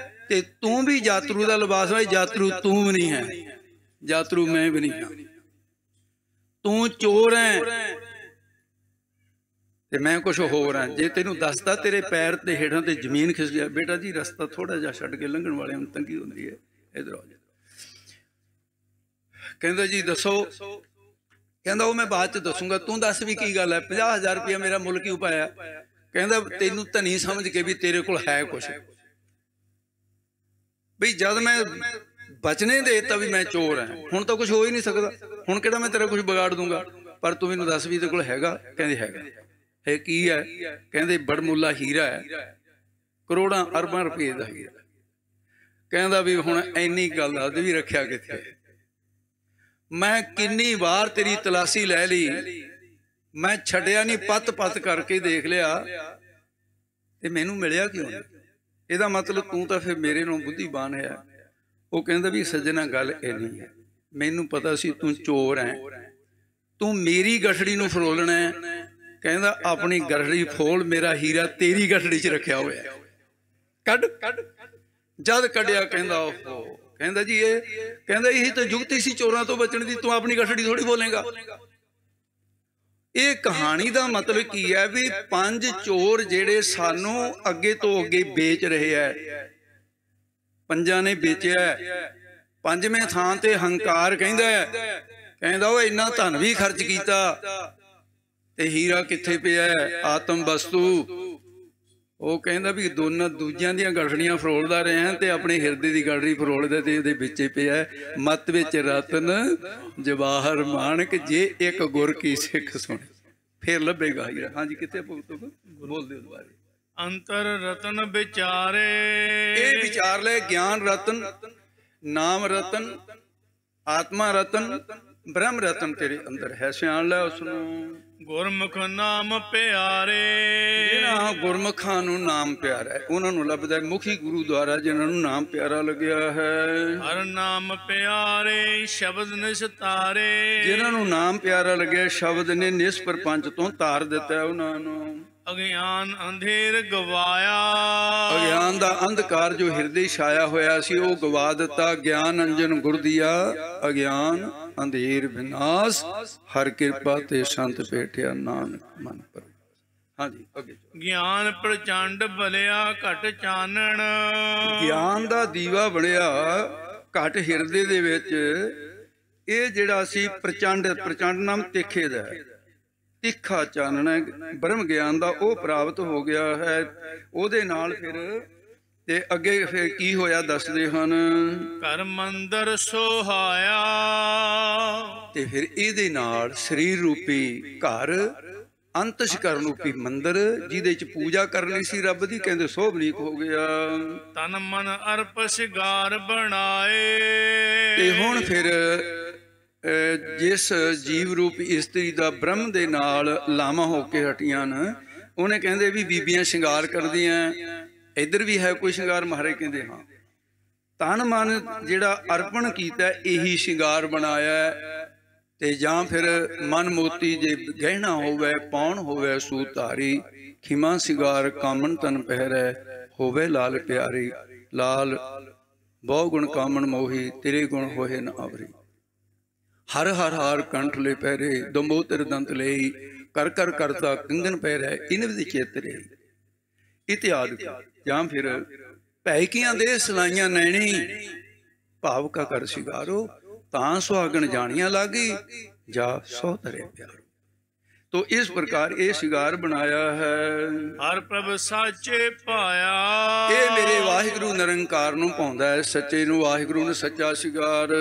ਤੇ ਤੂੰ ਵੀ ਯਾਤਰੂ ਦਾ ਲਿਬਾਸ ਹੈ। ਯਾਤਰੂ ਤੂੰ ਵੀ ਨਹੀਂ ਹੈ, ਯਾਤਰੂ ਮੈਂ ਵੀ ਨਹੀਂ ਹਾਂ। ਤੂੰ ਚੋਰ ਹੈ ਤੇ ਮੈਂ ਕੁਛ ਹੋਰ ਹਾਂ। ਜੇ ਤੈਨੂੰ ਦੱਸਦਾ ਤੇਰੇ ਪੈਰ ਤੇ ਹੇਠਾਂ ਤੇ ਜ਼ਮੀਨ ਖਿਸ ਗਿਆ, ਬੇਟਾ ਜੀ ਰਸਤਾ ਥੋੜਾ ਜਿਹਾ ਛੱਡ ਕੇ ਲੰਘਣ ਵਾਲਿਆਂ ਨੂੰ ਤੰਗੀ ਹੁੰਦੀ ਹੈ, ਇੱਧਰ ਆ ਜਾ। ਕਹਿੰਦਾ ਜੀ ਦੱਸੋ। ਕਹਿੰਦਾ ਉਹ ਮੈਂ ਬਾਅਦ ਚ ਦੱਸੂਗਾ, ਤੂੰ ਦੱਸ ਵੀ ਕੀ ਗੱਲ ਹੈ। 50,000 ਰੁਪਇਆ ਮੇਰਾ ਮੁੱਲ ਕਿਉਂ ਪਾਇਆ? ਕਹਿੰਦਾ ਤੈਨੂੰ ਧਨੀ ਸਮਝ ਕੇ ਵੀ ਤੇਰੇ ਕੋਲ ਹੈ ਕੁਛ, ਬਈ ਜਦ ਮੈਂ ਬਚਨੇ ਦੇ ਦਿੱਤਾ ਵੀ ਮੈਂ ਚੋਰ ਹਾਂ, ਹੁਣ ਤਾਂ ਕੁਛ ਹੋ ਹੀ ਨਹੀਂ ਸਕਦਾ, ਹੁਣ ਕਿਹੜਾ ਮੈਂ ਤੇਰਾ ਕੁਛ ਵਿਗਾੜ ਦੂੰਗਾ, ਪਰ ਤੂੰ ਮੈਨੂੰ ਦੱਸ ਵੀ ਤੇਰੇ ਕੋਲ ਹੈਗਾ। ਕਹਿੰਦੇ ਹੈਗਾ। ਹੈ ਕੀ ਹੈ? ਕਹਿੰਦੇ ਬੜਮੁੱਲਾ ਹੀਰਾ ਹੈ, ਕਰੋੜਾਂ ਅਰਬਾਂ ਰੁਪਏ ਦਾ ਹੀਰਾ। ਕਹਿੰਦਾ ਵੀ ਹੁਣ ਇੰਨੀ ਗੱਲ ਦੱਸ ਵੀ ਰੱਖਿਆ ਕਿੱਥੇ? ਮੈਂ ਕਿੰਨੀ ਵਾਰ ਤੇਰੀ ਤਲਾਸ਼ੀ ਲੈ ਲਈ, ਮੈਂ ਛੱਡਿਆ ਨਹੀਂ, ਪੱਤ ਕਰਕੇ ਦੇਖ ਲਿਆ, ਤੇ ਮੈਨੂੰ ਮਿਲਿਆ ਕਿਉਂ ਨਹੀਂ? ਇਹਦਾ ਮਤਲਬ ਤੂੰ ਤਾਂ ਫਿਰ ਮੇਰੇ ਨਾਲ ਬੁੱਧੀਵਾਨ ਹੈ। ਉਹ ਕਹਿੰਦਾ ਵੀ ਸੱਜਣਾ ਗੱਲ ਇਹ ਨਹੀਂ ਹੈ, ਮੈਨੂੰ ਪਤਾ ਸੀ ਤੂੰ ਚੋਰ ਹੈ, ਤੂੰ ਮੇਰੀ ਗਠੜੀ ਨੂੰ ਫਰੋਲਣਾ ਹੈ। ਕਹਿੰਦਾ ਆਪਣੀ ਗਠੜੀ ਫੋਲ, ਮੇਰਾ ਹੀਰਾ ਤੇਰੀ ਗਠੜੀ 'ਚ ਰੱਖਿਆ ਹੋਇਆ, ਕੱਢ। ਜਦ ਕੱਢਿਆ ਕਹਿੰਦਾ ਉਹ, ਕਹਿੰਦਾ ਜੀ ਇਹ, ਕਹਿੰਦਾ ਇਹੀ ਤਾਂ ਜੁਗਤੀ ਸੀ ਚੋਰਾਂ ਤੋਂ ਬਚਣ ਦੀ, ਤੂੰ ਆਪਣੀ ਗਠੜੀ ਥੋੜੀ ਬੋਲੇਗਾ। ਇਹ ਕਹਾਣੀ ਦਾ ਮਤਲਬ ਕੀ ਹੈ? ਵੀ 5 ਚੋਰ ਜਿਹੜੇ ਸਾਨੂੰ ਅੱਗੇ ਤੋਂ ਅੱਗੇ ਵੇਚ ਰਹੇ ਹੈ, 5 ਨੇ ਵੇਚਿਆ। 5ਵੇਂ ਥਾਂ ਤੇ ਹੰਕਾਰ ਕਹਿੰਦਾ ਉਹ ਇੰਨਾ ਧਨ ਵੀ ਖਰਚ ਕੀਤਾ ਤੇ ਹੀਰਾ ਕਿੱਥੇ ਪਿਆ? ਆਤਮ ਵਸਤੂ। ਉਹ ਕਹਿੰਦਾ ਵੀ ਦੋਨਾਂ ਦੂਜਿਆਂ ਦੀਆਂ ਗਠੜੀਆਂ ਫਰੋਲਦਾ ਰਿਹਾ ਤੇ ਆਪਣੇ ਹਿਰਦੇ ਦੀ ਗਠੜੀ ਫਰੋਲਦਾ ਤੇ ਇਹਦੇ ਵਿੱਚ ਪਿਆ ਮੱਤ ਵਿੱਚ ਰਤਨ ਜਵਾਹਰ ਮਾਣਕ, ਜੇ ਇੱਕ ਗੁਰ ਕੀ ਸਿੱਖ ਸੁਣੇ ਫਿਰ ਲੱਭੇਗਾ ਹੀਰਾ। ਹਾਂਜੀ ਕਿੱਥੇ ਬੋਲਦੇ ਦੁਬਾਰੇ? ਅੰਤਰ ਰਤਨ ਵਿਚਾਰੇ। ਇਹ ਵਿਚਾਰ ਲੈ, ਗਿਆਨ ਰਤਨ, ਨਾਮ ਰਤਨ, ਆਤਮਾ ਰਤਨ, ਬ੍ਰਹਮ ਰਤਨ ਤੇਰੇ ਅੰਦਰ ਹੈ, ਸਿਆਣ ਲੈ ਉਸ ਨੂੰ। ਗੁਰਮੁਖ ਨਾਮ ਪਿਆਰੇ। ਜਿਹੜਾ ਗੁਰਮੁਖਾਂ ਨੂੰ ਨਾਮ ਪਿਆਰਾ ਹੈ ਉਹਨਾਂ ਨੂੰ ਲੱਭਦਾ। ਮੁਖੀ ਗੁਰੂ ਦੁਆਰਾ ਜਿਹਨਾਂ ਨੂੰ ਨਾਮ ਪਿਆਰਾ ਲੱਗਿਆ ਹੈ। ਹਰ ਨਾਮ ਪਿਆਰੇ ਸ਼ਬਦ ਨਿਸਤਾਰੇ। ਜਿਹਨਾਂ ਨੂੰ ਨਾਮ ਪਿਆਰਾ ਲੱਗਿਆ, ਸ਼ਬਦ ਨੇ ਨਿਸ ਪ੍ਰਪੰਚ ਤੋਂ ਤਾਰ ਦਿੱਤਾ ਉਹਨਾਂ ਨੂੰ। ਅਗਿਆਨ ਅੰਧੇਰ ਗਵਾਇਆ। ਅਗਿਆਨ ਦਾ ਅੰਧਕਾਰ ਜੋ ਹਿਰਦੇ ਛਾਇਆ ਹੋਇਆ ਸੀ ਉਹ ਗਵਾ ਦਿੱਤਾ। ਗਿਆਨ ਅੰਜਨ ਗੁਰ ਦੀਆ ਅਗਿਆਨ ਅੰਧੇਰ ਵਿਨਾਸ਼, ਹਰ ਕਿਰਪਾ ਤੇ ਸੰਤ ਭੇਟਿਆ ਨਾਨਕ ਮਨ ਪਰ। ਹਾਂਜੀ ਅੱਗੇ। ਗਿਆਨ ਪ੍ਰਚੰਡ ਬਲਿਆ ਘਟ ਚਾਨਣ। ਗਿਆਨ ਦਾ ਦੀਵਾ ਬਣਿਆ ਘਟ ਹਿਰਦੇ ਦੇ ਵਿੱਚ। ਇਹ ਜਿਹੜਾ ਸੀ ਪ੍ਰਚੰਡ, ਪ੍ਰਚੰਡ ਨਾਮ ਤਿੱਖੇ ਦਾ, ਤਿੱਖਾ ਚਾਨਣਾ ਬ੍ਰਹਮ ਗਿਆਨ ਦਾ ਉਹ ਪ੍ਰਾਪਤ ਹੋ ਗਿਆ ਹੈ। ਉਹਦੇ ਨਾਲ ਫਿਰ ਤੇ ਅੱਗੇ ਫਿਰ ਕੀ ਹੋਇਆ ਦੱਸਦੇ ਹਨ। ਘਰ ਮੰਦਰ ਸੋਹਾਇਆ। ਤੇ ਫਿਰ ਇਹਦੇ ਨਾਲ ਸਰੀਰ ਰੂਪੀ ਘਰ, ਅੰਤਸ਼ਕਰਨ ਰੂਪੀ ਮੰਦਰ ਜਿਹਦੇ ਚ ਪੂਜਾ ਕਰਨੀ ਸੀ ਰੱਬ ਦੀ, ਕਹਿੰਦੇ ਸੋਭਲੀਕ ਹੋ ਗਿਆ। ਤਨ ਮਨ ਅਰਪ ਸ਼ਿੰਗਾਰ ਬਣਾਏ। ਤੇ ਹੁਣ ਫਿਰ ਜਿਸ ਜੀਵ ਰੂਪ ਇਸਤਰੀ ਦਾ ਬ੍ਰਹਮ ਦੇ ਨਾਲ ਲਾਵਾਂ ਹੋ ਕੇ ਹਟੀਆਂ ਨੇ, ਉਹਨੇ ਕਹਿੰਦੇ ਵੀ ਬੀਬੀਆਂ ਸ਼ਿੰਗਾਰ ਕਰਦੀਆਂ, ਇੱਧਰ ਵੀ ਹੈ ਕੋਈ ਸ਼ਿੰਗਾਰ? ਮਹਾਰਾਜ ਕਹਿੰਦੇ ਹਾਂ। ਤਨ ਮਨ ਜਿਹੜਾ ਅਰਪਣ ਕੀਤਾ ਇਹੀ ਸ਼ਿੰਗਾਰ ਬਣਾਇਆ। ਤੇ ਜਾਂ ਫਿਰ ਮਨ ਮੋਤੀ ਜੇ ਗਹਿਣਾ ਹੋਵੇ ਪਾਉਣ ਹੋਵੇ ਸੂਤ ਧਾਰੀ, ਖਿਮਾ ਸ਼ਿੰਗਾਰ ਕਾਮਨ ਤਨ ਪਹਿਰੈ ਹੋਵੇ ਲਾਲ ਪਿਆਰੀ। ਲਾਲ ਬਹੁ ਗੁਣ ਕਾਮਨ ਮੋਹੀ ਤੇਰੇ ਗੁਣ ਹੋਏ ਨ ਆਵਰੀ। ਹਰ ਹਰ ਹਾਰ ਕੰਠ ਲੈ ਪਹਿਰੇ ਦੰਬੋ ਤੇਰੇ ਦੰਤ ਲਈ, ਕਰ ਕਰ ਕਰਤਾ ਕੰਗਨ ਪਹਿਰੈ ਇਨ ਵਿਦ ਚੇਤਰੇ। ਇਤਿਆਦ। ਜਾਂ ਫਿਰ ਭੈਕੀਆਂ ਦੇ ਸਲਾਈਆਂ ਨੈਣੀ, ਭਾਵ ਕਾ ਕਰ ਸ਼ਿੰਗਾਰੋ ਤਾਂ ਸੁਹਾਗਣ ਜਾਣੀਆਂ ਲਾਗੀ, ਜਾ ਸੋ ਤਰੇ ਪਿਆਰੋ। तो इस प्रकार ये शिंगार बनाया है। हर प्रभ साचे पाया, ये मेरे वाहिगुरु निरंकार नूं पाउंदा है, सच्चे नूं वाहिगुरु ने सच्चा शिंगार।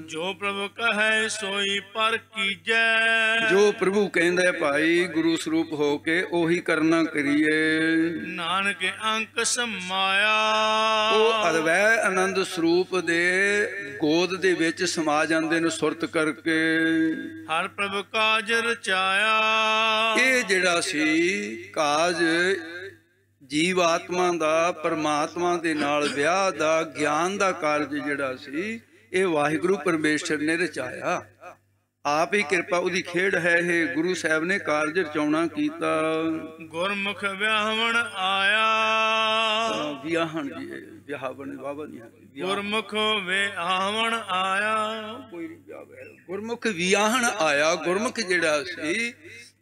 जो प्रभु कहे सोई पर कीजै, जो प्रभु कहंदा है भाई गुरु स्वरूप हो के ओही करना करिए। नानक अंक समाया, वो अद्वै आनंद स्वरूप दे गोद दे विच समा जांदे ने सुरत करके। हर प्रभु काज रचाया, ਇਹ ਜਿਹੜਾ ਸੀ ਕਾਜ ਜੀਵ ਆਤਮਾ ਦਾ ਪਰਮਾਤਮਾ ਦੇ ਨਾਲ ਵਿਆਹ ਦਾ ਗਿਆਨ ਦਾ ਕਾਰਜ ਜਿਹੜਾ ਸੀ ਇਹ ਵਾਹਿਗੁਰੂ ਪਰਮੇਸ਼ਰ ਨੇ ਰਚਾਇਆ। ਆਪ ਹੀ ਕਿਰਪਾ ਉਹਦੀ ਖੇਡ ਹੈ। ਇਹ ਗੁਰੂ ਸਾਹਿਬ ਨੇ ਕਾਰਜ ਰਚਾਉਣਾ ਕੀਤਾ। ਗੁਰਮੁਖ ਵਿਆਹਵਣ ਆਇਆ, ਵਿਆਹਣ ਜੀ ਵਿਆਹਵਣ ਬਾਬਾ ਨਹੀਂ ਹੈ। ਗੁਰਮੁਖ ਵਿਆਹਵਣ ਆਇਆ, ਕੋਈ ਨਹੀਂ ਵਿਆਹ। ਗੁਰਮੁਖ ਵਿਆਹਣ ਆਇਆ। ਗੁਰਮੁਖ ਜਿਹੜਾ ਸੀ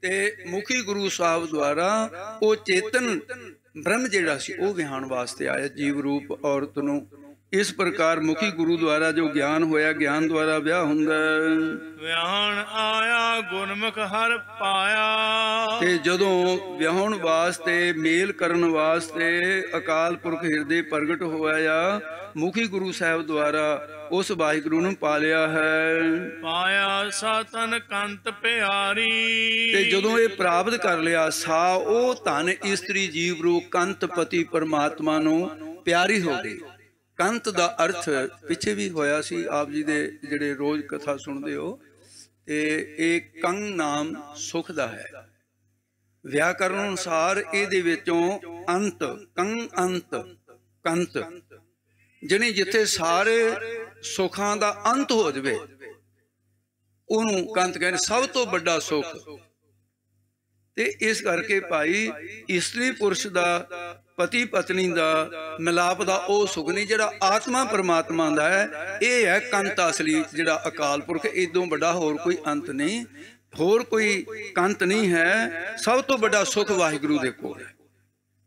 ਤੇ ਮੁਖੀ ਗੁਰੂ ਸਾਹਿਬ ਦੁਆਰਾ ਉਹ ਚੇਤਨ ਬ੍ਰਹਮ ਜਿਹੜਾ ਸੀ ਉਹ ਵਿਆਹਣ ਵਾਸਤੇ ਆਇਆ ਜੀਵ ਰੂਪ ਔਰਤ ਨੂੰ। ਇਸ ਪ੍ਰਕਾਰ ਮੁਖੀ ਗੁਰੂ ਦੁਆਰਾ ਜੋ ਗਿਆਨ ਹੋਇਆ, ਗਿਆਨ ਦੁਆਰਾ ਵਿਆਹ ਹੁੰਦਾ। ਵਿਆਹਣ ਆਇਆ ਗੁਰਮੁਖ ਹਰ ਪਾਇਆ, ਤੇ ਜਦੋਂ ਵਿਆਹਣ ਵਾਸਤੇ ਮੇਲ ਕਰਨ ਵਾਸਤੇ ਅਕਾਲ ਪੁਰਖ ਹਿਰਦੇ ਪ੍ਰਗਟ ਹੋਇਆ, ਮੁਖੀ ਗੁਰੂ ਸਾਹਿਬ ਦੁਆਰਾ ਉਸ ਵਾਹਿਗੁਰੂ ਨੂੰ ਪਾਲਿਆ ਹੈ। ਪਾਇਆ ਸਾਤਨ ਕੰਤ ਪਿਆਰੀ, ਤੇ ਜਦੋਂ ਇਹ ਪ੍ਰਾਪਤ ਕਰ ਲਿਆ ਸਾ ਉਹ ਧਨ ਇਸਤਰੀ ਜੀਵ ਰੂ ਕੰਤ ਪਤੀ ਪਰਮਾਤਮਾ ਨੂੰ ਪਿਆਰੀ ਹੋ ਗਈ। ਕੰਤ ਦਾ ਅਰਥ ਪਿੱਛੇ ਵੀ ਹੋਇਆ ਸੀ, ਆਪ ਜੀ ਦੇ ਜਿਹੜੇ ਰੋਜ਼ ਕਥਾ ਸੁਣਦੇ ਹੋ। ਤੇ ਇਹ ਕੰਗ ਨਾਮ ਸੁਖ ਦਾ ਹੈ। ਵਿਆਕਰਨ ਅਨੁਸਾਰ ਇਹਦੇ ਵਿੱਚੋਂ ਅੰਤ ਕੰਗ ਅੰਤ ਕੰਤ ਜਿਹਨੇ ਜਿੱਥੇ ਸਾਰੇ ਸੁੱਖਾਂ ਦਾ ਅੰਤ ਹੋ ਜਾਵੇ ਉਹਨੂੰ ਕੰਤ ਕਹਿੰਦੇ, ਸਭ ਤੋਂ ਵੱਡਾ ਸੁੱਖ। ਤੇ ਇਸ ਕਰਕੇ ਭਾਈ ਇਸਤਰੀ ਪੁਰਸ਼ ਦਾ ਪਤੀ ਪਤਨੀ ਦਾ ਮਿਲਾਪ ਦਾ ਉਹ ਸੁਖ ਨਹੀਂ ਜਿਹੜਾ ਆਤਮਾ ਪਰਮਾਤਮਾ ਦਾ ਹੈ। ਇਹ ਹੈ ਕੰਤ ਅਸਲੀ ਜਿਹੜਾ ਅਕਾਲ ਪੁਰਖ। ਇਦੋਂ ਵੱਡਾ ਹੋਰ ਕੋਈ ਅੰਤ ਨਹੀਂ, ਹੋਰ ਕੋਈ ਕੰਤ ਨਹੀਂ ਹੈ। ਸਭ ਤੋਂ ਵੱਡਾ ਸੁਖ ਵਾਹਿਗੁਰੂ ਦੇ ਕੋਲ ਹੈ।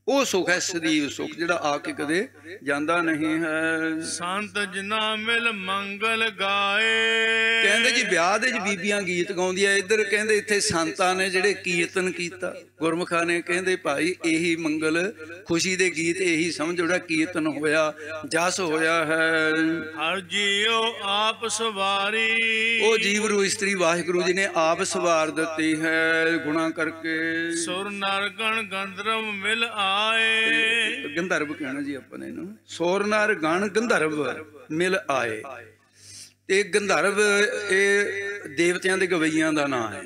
ਉਹ ਸੁਖ ਹੈ ਸਦੀਵ ਸੁਖ ਜਿਹੜਾ ਆ ਕੇ ਕਦੇ ਜਾਂਦਾ ਨਹੀਂ ਹੈ। ਸੰਤ ਜਨਾ ਮਿਲ ਮੰਗਲ ਗਾਏ, ਕਹਿੰਦੇ ਜੀ ਵਿਆਹ ਦੇ ਵਿੱਚ ਬੀਬੀਆਂ ਗੀਤ ਗਾਉਂਦੀਆਂ, ਇੱਧਰ ਕਹਿੰਦੇ ਇੱਥੇ ਸੰਤਾਂ ਨੇ ਜਿਹੜੇ ਕੀਰਤਨ ਕੀਤਾ। ਗੁਰਮੁਖਾਂ ਨੇ ਕਹਿੰਦੇ ਭਾਈ ਇਹੀ ਮੰਗਲ ਖੁਸ਼ੀ ਦੇ ਗੀਤ ਇਹੀ ਸਮਝ ਜਿਹੜਾ ਕੀਰਤਨ ਹੋਇਆ ਜਸ ਹੋਇਆ ਹੈ। ਹਰ ਜੀਓ ਆਪ ਸਵਾਰੀ, ਉਹ ਜੀਵ ਰੂ ਇਸਤਰੀ ਵਾਹਿਗੁਰੂ ਜੀ ਨੇ ਆਪ ਸਵਾਰ ਦਿੱਤੀ ਹੈ ਗੁਣਾ ਕਰਕੇ। ਸੁਰ ਨਰ ਗਣ ਗੰਧਰਵ ਮਿਲ ਆਏ, ਗੰਧਰਵ ਕਹਿਣਾ ਜੀ ਆਪਾਂ ਨੇ ਇਹਨੂੰ। ਸੁਰ ਨਰ ਗਣ ਗੰਧਰਵ ਮਿਲ ਆਏ। ਤੇ ਗੰਧਰਵ ਇਹ ਦੇਵਤਿਆਂ ਦੇ ਗਵਈਆਂ ਦਾ ਨਾਂ ਹੈ।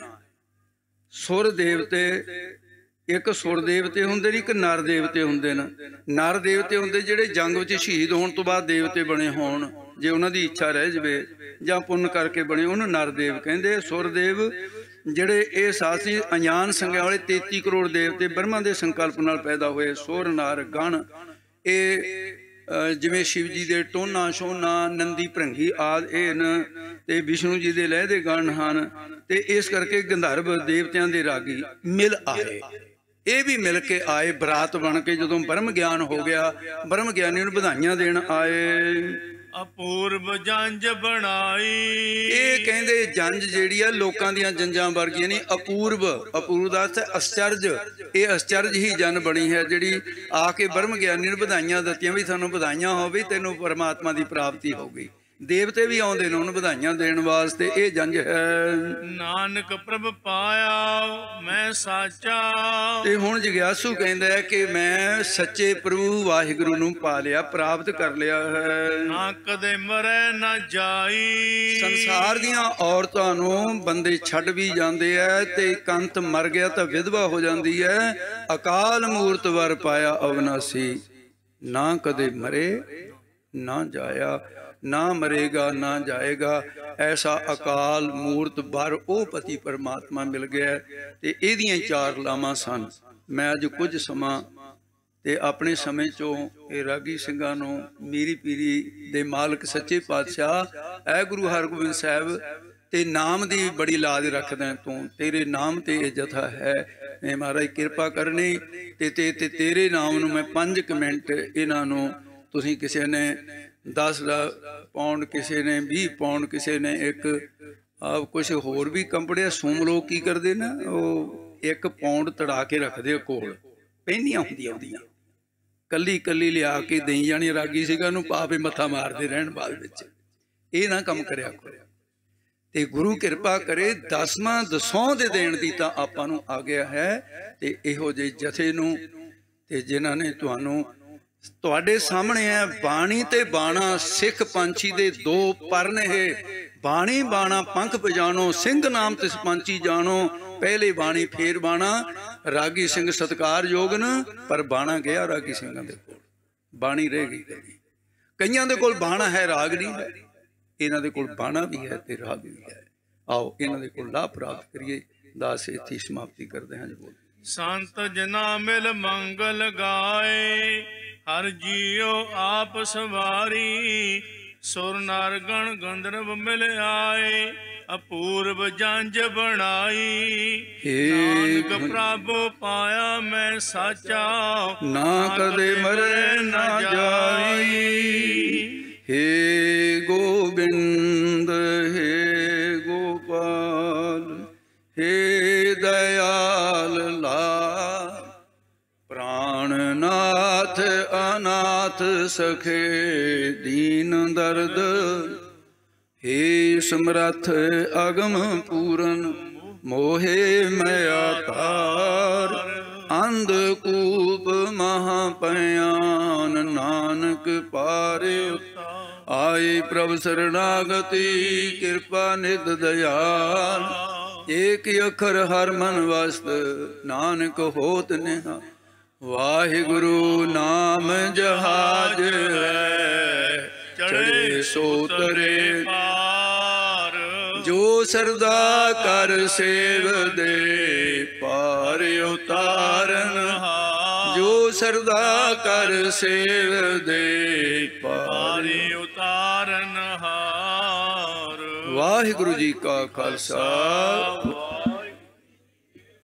ਸੁਰ ਦੇਵਤੇ ਇੱਕ ਸੁਰ ਦੇਵਤੇ ਹੁੰਦੇ ਨੇ, ਇੱਕ ਨਰ ਦੇਵਤੇ ਹੁੰਦੇ ਨੇ। ਨਰ ਦੇਵਤੇ ਹੁੰਦੇ ਜਿਹੜੇ ਜੰਗ ਵਿੱਚ ਸ਼ਹੀਦ ਹੋਣ ਤੋਂ ਬਾਅਦ ਦੇਵਤੇ ਬਣੇ ਹੋਣ, ਜੇ ਉਹਨਾਂ ਦੀ ਇੱਛਾ ਰਹਿ ਜਾਵੇ ਜਾਂ ਪੁੰਨ ਕਰਕੇ ਬਣੇ, ਉਹਨੂੰ ਨਰ ਦੇਵ ਕਹਿੰਦੇ। ਸੁਰ ਦੇਵ ਜਿਹੜੇ ਇਹ ਸਾਸੀ ਅਣਜਾਣ ਸੰਗਿਆ ਵਾਲੇ 33 ਕਰੋੜ ਦੇਵਤੇ ਬ੍ਰਹਮਾ ਦੇ ਸੰਕਲਪ ਨਾਲ ਪੈਦਾ ਹੋਏ। ਸੁਰ ਨਰ ਗਣ ਇਹ ਜਿਵੇਂ ਸ਼ਿਵ ਜੀ ਦੇ ਟੋਨਾ ਸੋਨਾ ਨੰਦੀ ਭ੍ਰੰਗੀ ਆਦਿ ਇਹ ਨ, ਤੇ ਵਿਸ਼ਨੂੰ ਜੀ ਦੇ ਲਹਿ ਦੇ ਗਣ ਹਨ। ਤੇ ਇਸ ਕਰਕੇ ਗੰਧਰਵ ਦੇਵਤਿਆਂ ਦੇ ਰਾਗੀ ਮਿਲ ਆਏ। ਇਹ ਵੀ ਮਿਲ ਕੇ ਆਏ ਬਰਾਤ ਬਣ ਕੇ। ਜਦੋਂ ਬ੍ਰਹਮ ਗਿਆਨ ਹੋ ਗਿਆ, ਬ੍ਰਹਮ ਗਿਆਨੀ ਨੂੰ ਵਧਾਈਆਂ ਦੇਣ ਆਏ। ਅਪੂਰਵ ਜੰਜ ਬਣਾਈ, ਇਹ ਕਹਿੰਦੇ ਜੰਜ ਜਿਹੜੀ ਆ ਲੋਕਾਂ ਦੀਆਂ ਜੰਜਾਂ ਵਰਗੀਆਂ ਨਹੀਂ। ਅਪੂਰਵ, ਅਪੂਰਵ ਦਾ ਅਰਥ ਅਸਚਰਜ। ਇਹ ਅਸਚਰਜ ਹੀ ਜਨ ਬਣੀ ਹੈ ਜਿਹੜੀ ਆ ਕੇ ਬ੍ਰਹਮ ਗਿਆਨੀ ਨੂੰ ਵਧਾਈਆਂ ਦਿੱਤੀਆਂ ਵੀ ਤੁਹਾਨੂੰ ਵਧਾਈਆਂ ਹੋਵੇ, ਤੈਨੂੰ ਪਰਮਾਤਮਾ ਦੀ ਪ੍ਰਾਪਤੀ ਹੋ ਗਈ। ਦੇਵਤੇ ਵੀ ਆਉਂਦੇ ਨੇ ਉਹਨੂੰ ਵਧਾਈਆਂ ਦੇਣ ਵਾਸਤੇ। ਇਹ ਜੰਜ ਹੈ। ਨਾਨਕ ਪ੍ਰਭ ਪਾਇਆ ਮੈਂ ਸਾਚਾ, ਤੇ ਹੁਣ ਜਗਿਆਸੂ ਕਹਿੰਦਾ ਹੈ ਕਿ ਮੈਂ ਸੱਚੇ ਪ੍ਰਭੂ ਵਾਹਿਗੁਰੂ ਨੂੰ ਪਾ ਲਿਆ, ਪ੍ਰਾਪਤ ਕਰ ਲਿਆ ਹੈ। ਨਾ ਕਦੇ ਮਰੈ ਨਾ ਜਾਈ, ਸੰਸਾਰ ਦੀਆਂ ਔਰਤਾਂ ਨੂੰ ਬੰਦੇ ਛੱਡ ਵੀ ਜਾਂਦੇ ਐ ਤੇ ਕੰਤ ਮਰ ਗਿਆ ਤਾਂ ਵਿਧਵਾ ਹੋ ਜਾਂਦੀ ਹੈ। ਅਕਾਲ ਮੂਰਤ ਵਰ ਪਾਇਆ ਅਵਨਾਸੀ, ਨਾ ਕਦੇ ਮਰੇ ना जाया, ना मरेगा ना जाएगा। ऐसा अकाल मूर्त बर ਉਹ ਪਤੀ परमात्मा मिल गया। ਤੇ ਇਹਦੀਆਂ ਚਾਰ ਲਾਵਾਂ ਸਨ। मैं अज कुछ समा ਤੇ ਆਪਣੇ ਸਮੇਂ ਚੋਂ ਇਹ ਰਾਗੀ ਸਿੰਘਾਂ ਨੂੰ ਮੀਰੀ ਪੀਰੀ ਦੇ ਮਾਲਕ ਸੱਚੇ ਪਾਤਸ਼ਾਹ ਐ ਗੁਰੂ ਹਰਗੋਬਿੰਦ ਸਾਹਿਬ ਤੇ ਨਾਮ ਦੀ ਬੜੀ ਲਾਜ ਰੱਖਦਾ ਤੂੰ, ਤੇਰੇ ਨਾਮ ਤੇ ਇਹ ਜਥਾ ਹੈ, ਮੈਂ ਮਹਾਰਾਜ ਕਿਰਪਾ ਕਰਨੀ ਤੇ ਤੇਰੇ ਨਾਮ ਨੂੰ ਮੈਂ 5 ਮਿੰਟ ਇਹਨਾਂ ਨੂੰ ਤੁਸੀਂ ਕਿਸੇ ਨੇ 10 ਪਾਉਂਡ, ਕਿਸੇ ਨੇ 20 ਪਾਉਂਡ, ਕਿਸੇ ਨੇ ਇੱਕ ਆਪ ਕੁਛ ਹੋਰ ਵੀ ਕੰਪੜਿਆ ਸੂਮ ਲੋਕ ਕੀ ਕਰਦੇ ਨਾ, ਉਹ 1 ਪਾਉਂਡ ਤੜਾ ਕੇ ਰੱਖਦੇ ਕੋਲ, ਪਹਿਨੀਆਂ ਹੁੰਦੀਆਂ ਉਹਦੀਆਂ, ਕੱਲੀ ਕੱਲੀ ਲਿਆ ਕੇ ਦੇਈ ਜਾਣੀ। ਰਾਗੀ ਸਿੰਘਾਂ ਨੂੰ ਪਾਪੇ ਮੱਥਾ ਮਾਰਦੇ ਰਹਿਣ ਬਾਅਦ ਵਿੱਚ। ਇਹ ਨਾ ਕੰਮ ਕਰਿਆ ਕਰੋ। ਤੇ ਗੁਰੂ ਕਿਰਪਾ ਕਰੇ 10ਵਾਂ ਦਸੌਂ ਦੇ ਦੇਣ ਦੀ ਤਾਂ ਆਪਾਂ ਨੂੰ ਆ ਗਿਆ ਹੈ। ਤੇ ਇਹੋ ਜਿਹੇ ਜਥੇ ਨੂੰ ਤੇ ਜਿਨ੍ਹਾਂ ਨੇ ਤੁਹਾਨੂੰ ਤੁਹਾਡੇ ਸਾਹਮਣੇ ਹੈ ਬਾਣੀ ਤੇ ਬਾਣਾ, ਸਿੱਖ ਪੰਛੀ ਦੇ 2 ਪਰਨ ਇਹ, ਬਾਣੀ ਬਾਣਾ ਪੰਖ ਪਜਾਣੋ, ਸਿੰਘ ਨਾਮ ਤਿਸ ਪੰਛੀ ਜਾਣੋ, ਪਹਿਲੇ ਬਾਣੀ ਫੇਰ ਬਾਣਾ। ਰਾਗੀ ਸਿੰਘ ਸਤਿਕਾਰਯੋਗ ਨ, ਪਰ ਬਾਣਾ ਗਿਆ ਰਾਗੀ ਸਿੰਘਾਂ ਦੇ ਕੋਲ, ਬਾਣੀ ਰਹਿ ਗਈ ਕਦੀ। ਕਈਆਂ ਦੇ ਕੋਲ ਬਾਣਾ ਹੈ, ਰਾਗ ਨਹੀਂ ਹੈ। ਇਹਨਾਂ ਦੇ ਕੋਲ ਬਾਣਾ ਵੀ ਹੈ ਤੇ ਰਾਗ ਵੀ ਹੈ। ਆਓ ਇਹਨਾਂ ਦੇ ਕੋਲ ਲਾਭ ਪ੍ਰਾਪਤ ਕਰੀਏ। ਦਾਸ ਇੱਥੇ ਸਮਾਪਤੀ ਕਰਦੇ ਹਾਂ ਜੀ। ਬੋਲ ਸੰਤ ਜਨਾ ਮਿਲ ਮੰਗਲ ਗਾਏ, ਹਰ ਜੀਓ ਆਪ ਸਵਾਰੀ, ਸੁਰ ਨਰ ਗਣ ਗੰਧਰਵ ਮਿਲ ਆਏ, ਅਪੂਰਵ ਜੰਜ ਬਣਾਈ। ਨਾਨਕ ਪ੍ਰਭ ਪਾਇਆ ਮੈਂ ਸਾਚਾ, ਨਾ ਕਦੇ ਮਰੇ ਨਾ ਜਾਈ। हे गोविंद हे गोपाल हे दयाल लाल, प्राणनाथ अनाथ सखे दीन दर्द, हे समरथ अगम पूरन मोहे मया तार। अंधकूप महापयान नानक पारे, आए प्रभु शरणागति कृपा निध दयाल। एक अखर हर मन वस्त नानक होत नेहा, वाहिगुरु नाम जहाज है, चढ़े सो तरे पार। जो सरदा कर सेव दे पार उतारन, जो सरदा कर सेव दे पार उतारन हार। वाहिगुरु जी का खालसा।